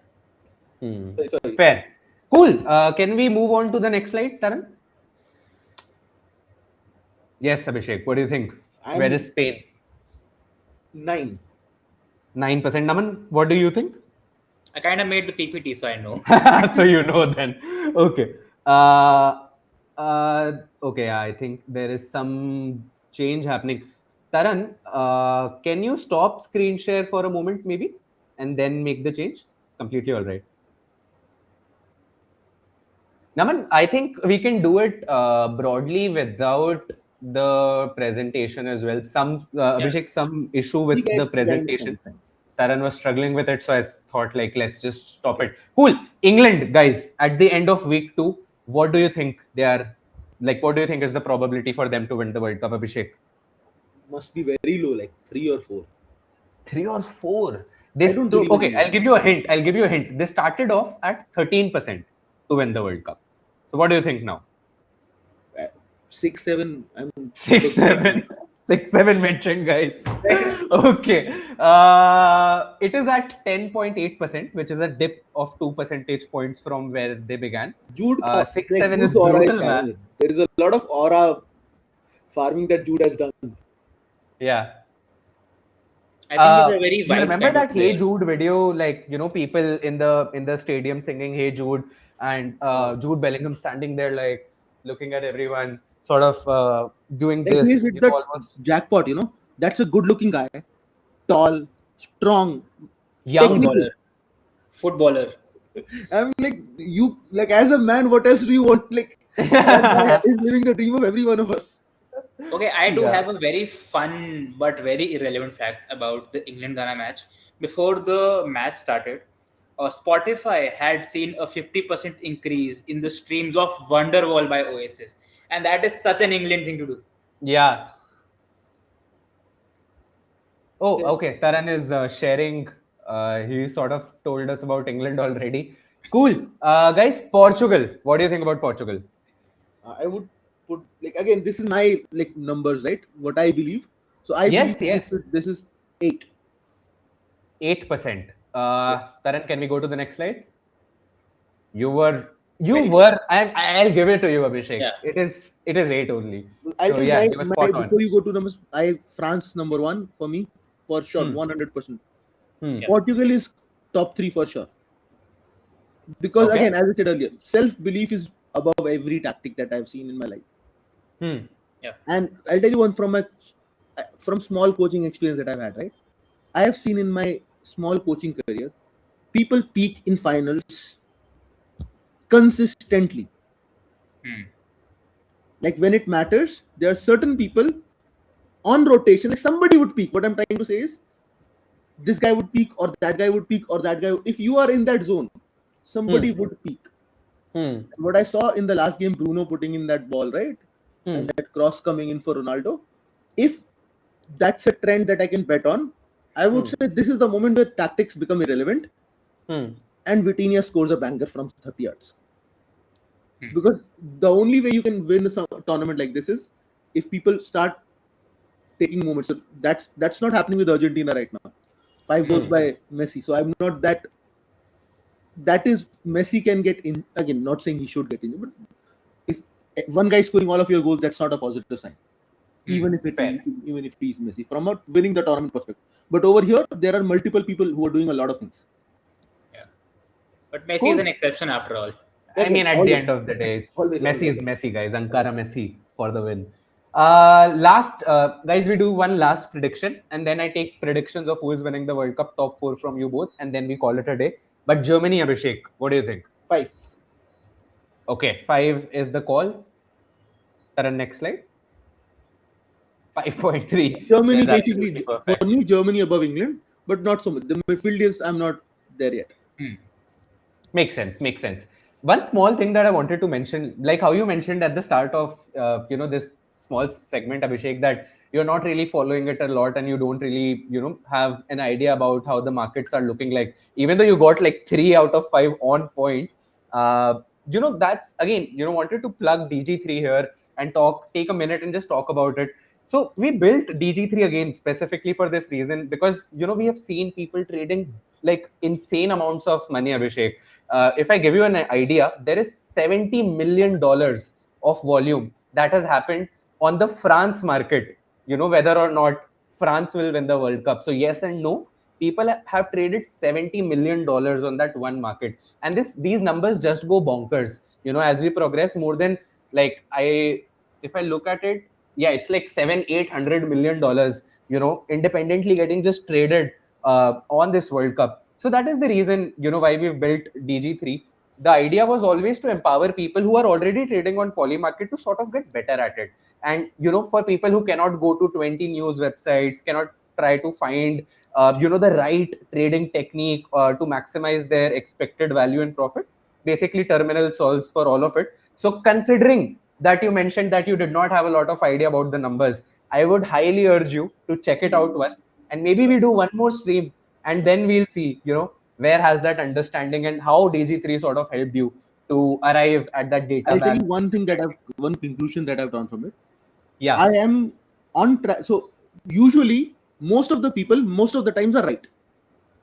Sorry. Fair. Cool. Can we move on to the next slide, Taran? Yes, Abhishek. What do you think? Where is Spain? 9%. Naman, what do you think? I kind of made the PPT, so I know. So you know then. Okay. Okay, I think there is some change happening. Taran, can you stop screen share for a moment maybe? And then make the change? Completely all right. Naman, I think we can do it broadly without the presentation as well. Yeah. Abhishek, some issue ठीक with है, the it's fine, presentation. fine, fine. Taran was struggling with it, so I thought like let's just stop it. Cool. England, guys, at the end of week 2, what do you think they are like? What do you think is the probability for them to win the World Cup, Abhishek? Must be very low, like 3 or 4. 3 or 4. I don't believe in Okay, I'll England. give you a hint. I'll give you a hint. They started off at 13% to win the World Cup. So what do you think now? 6, 7. I'm Six, totally. seven, 6, 7 mentioned, guys. Okay. It is at 10.8%, which is a dip of 2 percentage points from where they began. Jude, Six, like seven is Jude's aura is brutal, man. carrying it. There is a lot of aura farming that Jude has done. Yeah. I think he's a very You vibes remember kind of that Hey player. Jude video, like people in the stadium singing Hey Jude, and Jude Bellingham standing there like looking at everyone, sort of doing Like he's this, hit the almost jackpot. That's a good-looking guy, tall, strong, young. technical. Footballer. I'm like you, like as a man, what else do you want? Like that guy is living the dream of every one of us. Okay, I do Yeah. have a very fun but very irrelevant fact about the England Ghana match. Before the match started, Spotify had seen a 50% increase in the streams of Wonderwall by Oasis. And that is such an England thing to do. Yeah. Oh, Yeah. okay. Taran is sharing. He sort of told us about England already. Cool. Guys, Portugal. What do you think about Portugal? I would put, like, again, this is my like numbers, right? What I believe. So I believe Yes, yes. this is 8. 8%. Yeah. Taran, can we go to the next slide? You were, Very close. I'll give it to you, Abhishek. Yeah. It is 8 only. I'll So take yeah, you were my spot on. before you go to numbers. France number 1 for me for sure, 100%. Hmm. Yeah. Portugal is top 3 for sure. Because Okay. again, as I said earlier, self belief is above every tactic that I've seen in my life. Hmm. Yeah. And I'll tell you one from small coaching experience that I've had, right? I have seen in my small coaching career, people peak in finals consistently. Hmm. Like when it matters, there are certain people on rotation. Like somebody would peak. What I'm trying to say is, this guy would peak, or that guy would peak, or that guy. If you are in that zone, somebody would peak. Hmm. What I saw in the last game, Bruno putting in that ball, right? And that cross coming in for Ronaldo. If that's a trend that I can bet on, I would say this is the moment where tactics become irrelevant Hmm. and Vitinha scores a banger from 30 yards. Because the only way you can win a tournament like this is if people start taking moments. So that's not happening with Argentina right now. 5 goals by Messi. So I'm not that. That is, Messi can get in again. Not saying he should get in, but if one guy is scoring all of your goals, that's not a positive sign. Even if Fair. even if he is Messi, from a winning the tournament perspective. But over here, there are multiple people who are doing a lot of things. Yeah. But Messi Cool. is an exception after all. I Again, mean, at the always- end of the day, always, Messi always. is Messi, guys. Ankara Messi for the win. Guys, we do one last prediction, and then I take predictions of who is winning the World Cup, top 4 from you both, and then we call it a day. But Germany, Abhishek, what do you think? 5. Okay, 5 is the call. Taran, next slide. 5.3. Germany That's basically, absolutely for perfect. me, Germany above England, but not so much. The midfield is, I'm not there yet. Makes sense. Makes sense. One small thing that I wanted to mention, like how you mentioned at the start of this small segment, Abhishek, that you're not really following it a lot and you don't really have an idea about how the markets are looking like. Even though you got like 3 out of 5 on point, that's again wanted to plug DG3 here and take a minute and just talk about it. So we built DG3 again specifically for this reason because we have seen people trading like insane amounts of money, Abhishek. If I give you an idea, there is $70 million of volume that has happened on the France market. Whether or not France will win the World Cup. So yes and no. People have traded $70 million on that one market, and these numbers just go bonkers. As we progress, more than like if I look at it, yeah, it's like 700-800 million dollars. Independently getting just traded on this World Cup. So that is the reason why we've built DG3. the idea was always to empower people who are already trading on poly market to sort of get better at it. And for people who cannot go to 20 news websites, cannot try to find the right trading technique to maximize their expected value and profit, basically terminal solves for all of it. So considering that you mentioned that you did not have a lot of idea about the numbers, I would highly urge you to check it out once, and maybe we do one more stream, and then we'll see where has that understanding and how DG3 sort of helped you to arrive at that data I'll tell bag. you one conclusion that I've drawn from it. Yeah. I am on track. So usually, most of the people, most of the times are right.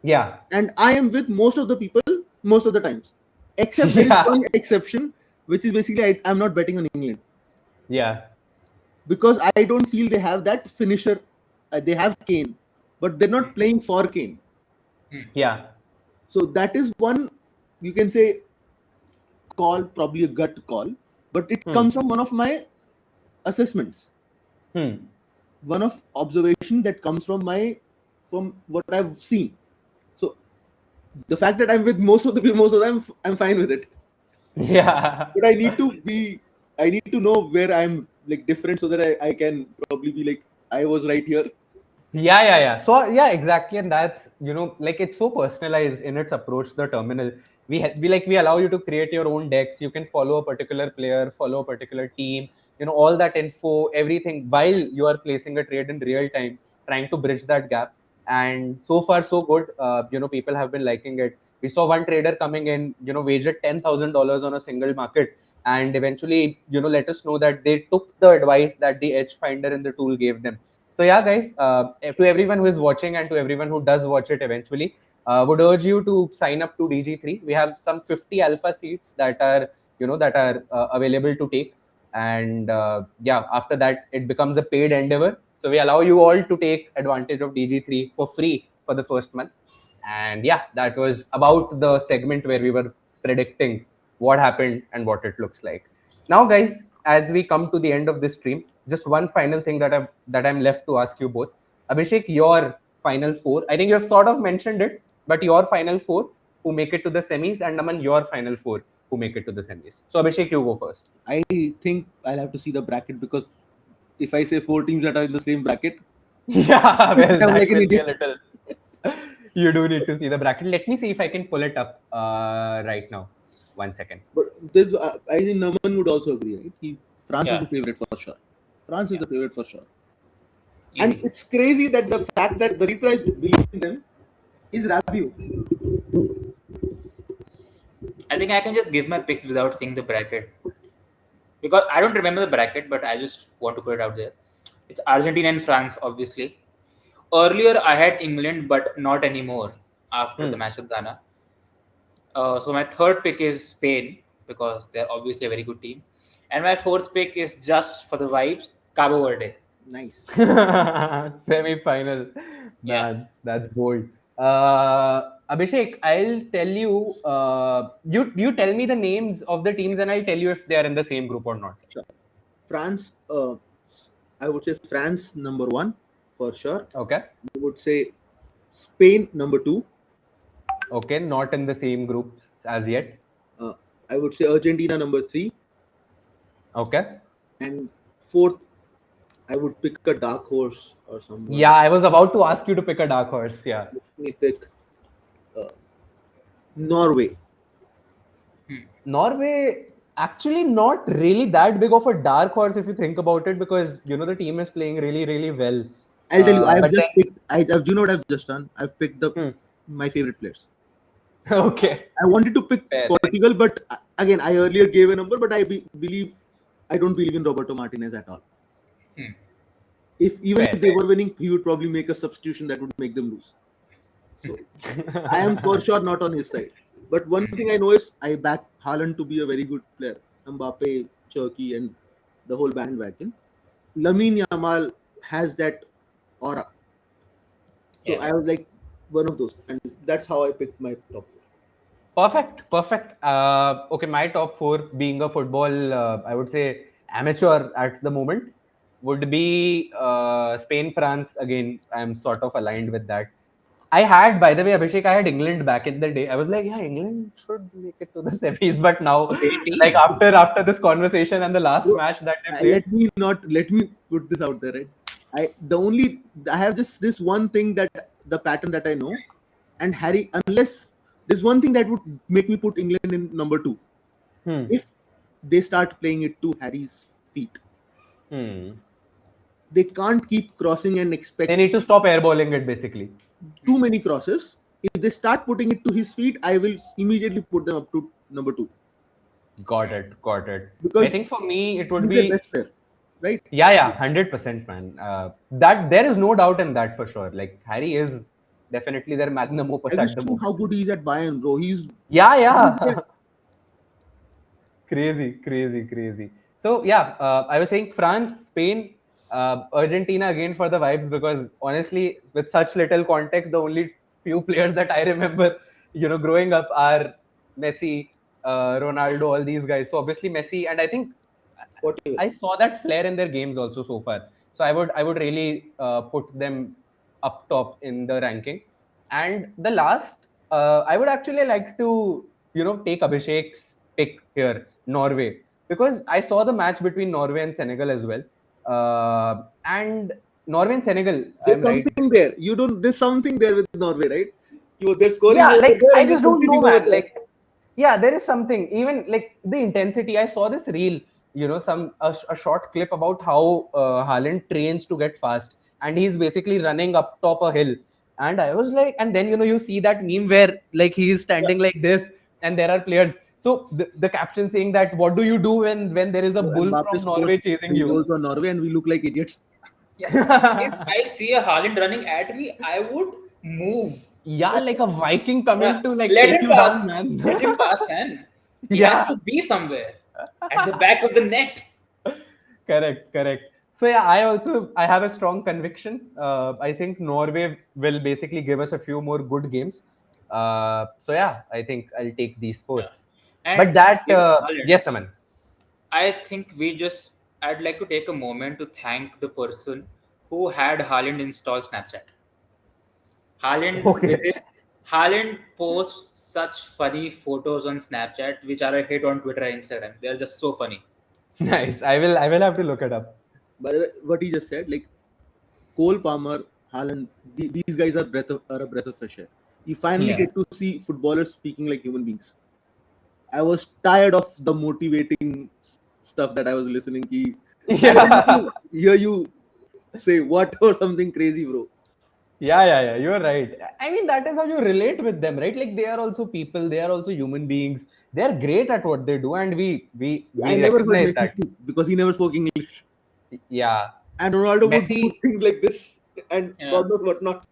Yeah. And I am with most of the people, most of the times. Except there is one exception, which is basically I'm not betting on England. Yeah. Because I don't feel they have that finisher. They have Kane, but they're not playing for Kane. Yeah. So that is one, you can say, call, probably a gut call, but it comes from one of my assessments. One of observation that comes from what I've seen. So the fact that I'm with most of the people, most of them, I'm fine with it. Yeah. But I need to know where I'm like different, so that I can probably be like, I was right here. Yeah. So yeah, exactly, and that's like it's so personalized in its approach. The terminal, we allow you to create your own decks. You can follow a particular player, follow a particular team. All that info, everything, while you are placing a trade in real time, trying to bridge that gap. And so far so good. People have been liking it. We saw one trader coming in, wagered $10,000 on a single market, and eventually let us know that they took the advice that the edge finder in the tool gave them. So yeah, guys, to everyone who is watching and to everyone who does watch it eventually, would urge you to sign up to DG3. We have some 50 alpha seats that are available to take, and after that it becomes a paid endeavor. So we allow you all to take advantage of DG3 for free for the first month. And yeah, that was about the segment where we were predicting what happened and what it looks like. Now, guys, as we come to the end of this stream, just one final thing that I'm left to ask you both. Abhishek, your final four. I think you have sort of mentioned it, but your final four who make it to the semis, and Naman, your final four who make it to the semis. So Abhishek, you go first. I think I'll have to see the bracket, because if I say 4 teams that are in the same bracket, Yeah, well, I'm that like an will be a idiot. little. You do need to see the bracket. Let me see if I can pull it up right now. 1 second. But this, I think Naman would also agree, right? France is Yeah. the favorite for sure. France is the favorite for sure. Easy. And it's crazy that the fact that the reason I believe in them is Rabiot. I think I can just give my picks without seeing the bracket, because I don't remember the bracket, but I just want to put it out there. It's Argentina and France, obviously. Earlier, I had England, but not anymore after the match with Ghana. So my third pick is Spain, because they're obviously a very good team. And my fourth pick is just for the vibes, Cabo Verde. Nice. Semi-final. Yeah. Man, that's bold. Abhishek, I'll tell you. You tell me the names of the teams, and I'll tell you if they are in the same group or not. Sure. France, I would say France number 1 for sure. Okay. I would say Spain number 2. Okay, not in the same group as yet. I would say Argentina number 3. Okay. And fourth, I would pick a dark horse or someone. Yeah, I was about to ask you to pick a dark horse. Yeah. Let me pick Norway. Norway, actually not really that big of a dark horse if you think about it, because the team is playing really, really well. I'll tell you, I've but just then- picked. Do you know what I've just done? I've picked my favorite players. Okay. I wanted to pick Fair. Portugal, but again, I earlier gave a number, but I don't believe in Roberto Martinez at all. If they were winning, he would probably make a substitution that would make them lose. So I am for sure not on his side. But one thing I know is I back Haaland to be a very good player. Mbappe, Turkey, and the whole bandwagon. Lamine Yamal has that aura. So I was like one of those, and that's how I picked my top 4. Perfect. Okay, my top 4 being a football, I would say amateur at the moment, would be Spain, France. Again, I'm sort of aligned with that. I had, by the way, Abhishek, I had England back in the day. I was like, yeah, England should make it to the semis. But now, Great like team. after this conversation and the last Bro, match that they played, let me put this out there, right? I have just this one thing, that the pattern that I know, and Harry, unless there's one thing that would make me put England in number two, hmm, if they start playing it to Harry's feet. hmm. They can't keep crossing and They expect need to stop airballing it, basically. too many crosses. If they start putting it to his feet, I will immediately put them up to number two, Got it, got it. I because think for me, it would he's the be best player, right? yeah, 100%, man. That there is no doubt in that for sure. Like Harry is definitely their magnum opus Have you at the seen moment. how good he is at Bayern, bro? He's Yeah, yeah. Crazy, crazy, crazy. So yeah, I was saying France, Spain, Argentina again for the vibes, because honestly, with such little context, the only few players that I remember, growing up are Messi, Ronaldo, all these guys. So obviously Messi, and I think whatever. I saw that flair in their games also so far. So I would really put them up top in the ranking. And the last, I would actually like to take Abhishek's pick here, Norway, because I saw the match between Norway and Senegal as well. And Norway and Senegal, There's I'm right. something there. You don't. There's something there with Norway, right? They're scoring Yeah, over like there I and they're just don't know, competing over man. there. Like, yeah, there is something. Even like the intensity. I saw this reel, a short clip about how Haaland trains to get fast, and he's basically running up top a hill. And I was like, and then you see that meme where like he's standing like this, and there are players. So the caption saying that, what do you do when there is a So bull Mbappe from scores Norway chasing 3 goals you? on Norway, and we look like idiots. Yeah. If I see a Haaland running at me, I would move. Yeah, like a Viking Yeah, coming to like let take him you down, pass. man. Let him pass, man. He has Yeah. to be somewhere at the back of the net. Correct, correct. So yeah, I have a strong conviction. I think Norway will basically give us a few more good games. So yeah, I think I'll take these four. Yeah. And But that with Haaland, yes, Aman. I think I'd like to take a moment to thank the person who had Haaland install Snapchat. Haaland with Okay. his Haaland posts such funny photos on Snapchat, which are a hit on Twitter and Instagram. They're just so funny. Nice. I will have to look it up. By the way, what he just said, like Cole Palmer, Haaland, these guys are a breath of fresh air. You finally Yeah. get to see footballers speaking like human beings. I was tired of the motivating stuff that I was listening to. I don't want Yeah. to hear you say what or something crazy, bro. Yeah. You're right. I mean, that is how you relate with them, right? Like they are also people, they are also human beings. They're great at what they do, and we I we never heard recognize Messi that. speak because he never spoke English. Yeah. And Ronaldo would do Messi. things like this and Yeah. God knows what not.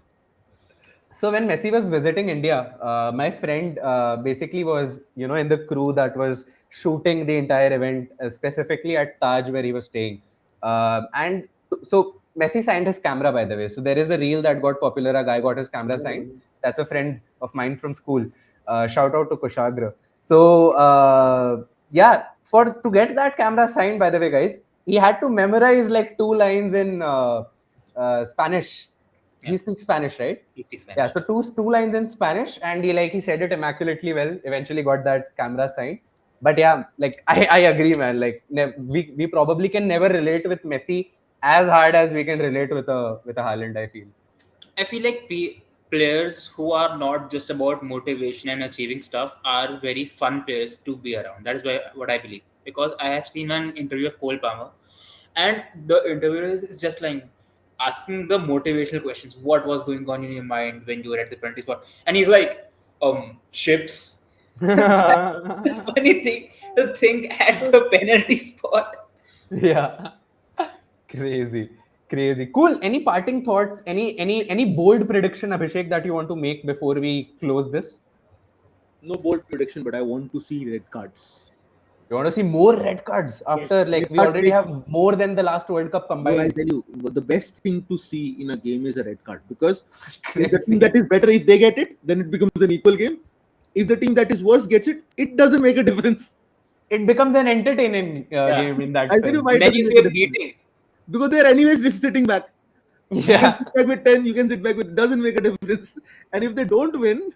So when Messi was visiting India, my friend basically was, in the crew that was shooting the entire event, specifically at Taj where he was staying. And so Messi signed his camera, by the way. So there is a reel that got popular. A guy got his camera signed. That's a friend of mine from school. Shout out to Kushagra. So yeah, for to get that camera signed, by the way, guys, he had to memorize like two lines in Spanish. Yeah. He speaks Spanish, right? He speaks Yeah, Spanish. so two lines in Spanish, and he said it immaculately well. Eventually, got that camera signed. But yeah, like I agree, man. Like we probably can never relate with Messi as hard as we can relate with a Haaland. I feel. I feel like players who are not just about motivation and achieving stuff are very fun players to be around. That is what I believe. Because I have seen an interview of Cole Palmer, and the interviewer is just like asking the motivational questions. What was going on in your mind when you were at the penalty spot? And he's like, chips. That's a funny thing to think at the penalty spot. Yeah, crazy, crazy, cool. Any parting thoughts? Any bold prediction, Abhishek, that you want to make before we close this? No bold prediction, but I want to see red cards. You want to see more red cards after Yes, like we but already have more than the last World Cup bro, I'll combined. tell you, the best thing to see in a game is a red card, because if the Crazy. team that is better, if they get it, then it becomes an equal game. If the team that is worse gets it, it doesn't make a difference. It becomes an entertaining Yeah. game in that I'll tell you sense. why it Then you doesn't make a say difference. beating. Because they're anyways sitting back. You can Yeah. sit back with 10, you can sit back with, doesn't make a difference. And if they don't win,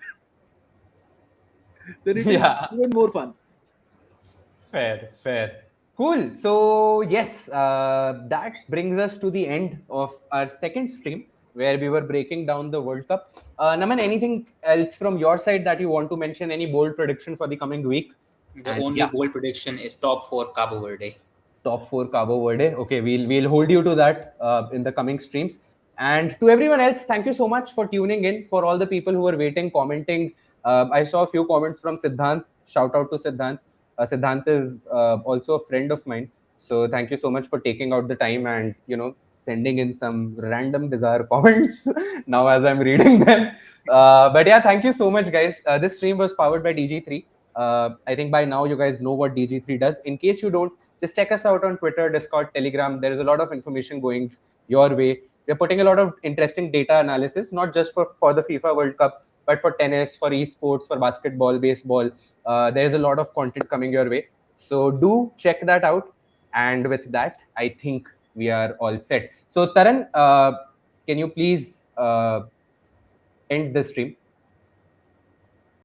then it is Yeah. even more fun. Fair, fair. Cool. So, yes, that brings us to the end of our second stream where we were breaking down the World Cup. Naman, anything else from your side that you want to mention? Any bold prediction for the coming week? The And only yeah, bold prediction is top four Cabo Verde. top four Cabo Verde. Okay, we'll hold you to that in the coming streams. And to everyone else, thank you so much for tuning in. For all the people who were waiting, commenting, I saw a few comments from Siddhant. Shout out to Siddhant. Siddhant is also a friend of mine. So thank you so much for taking out the time and sending in some random bizarre comments now as I'm reading them. But yeah, thank you so much, guys. This stream was powered by DG3. I think by now you guys know what DG3 does. In case you don't, just check us out on Twitter, Discord, Telegram. There is a lot of information going your way. We're putting a lot of interesting data analysis, not just for the FIFA World Cup, but for tennis, for esports, for basketball, baseball. There's a lot of content coming your way. So do check that out. And with that, I think we are all set. So Taran, can you please end the stream?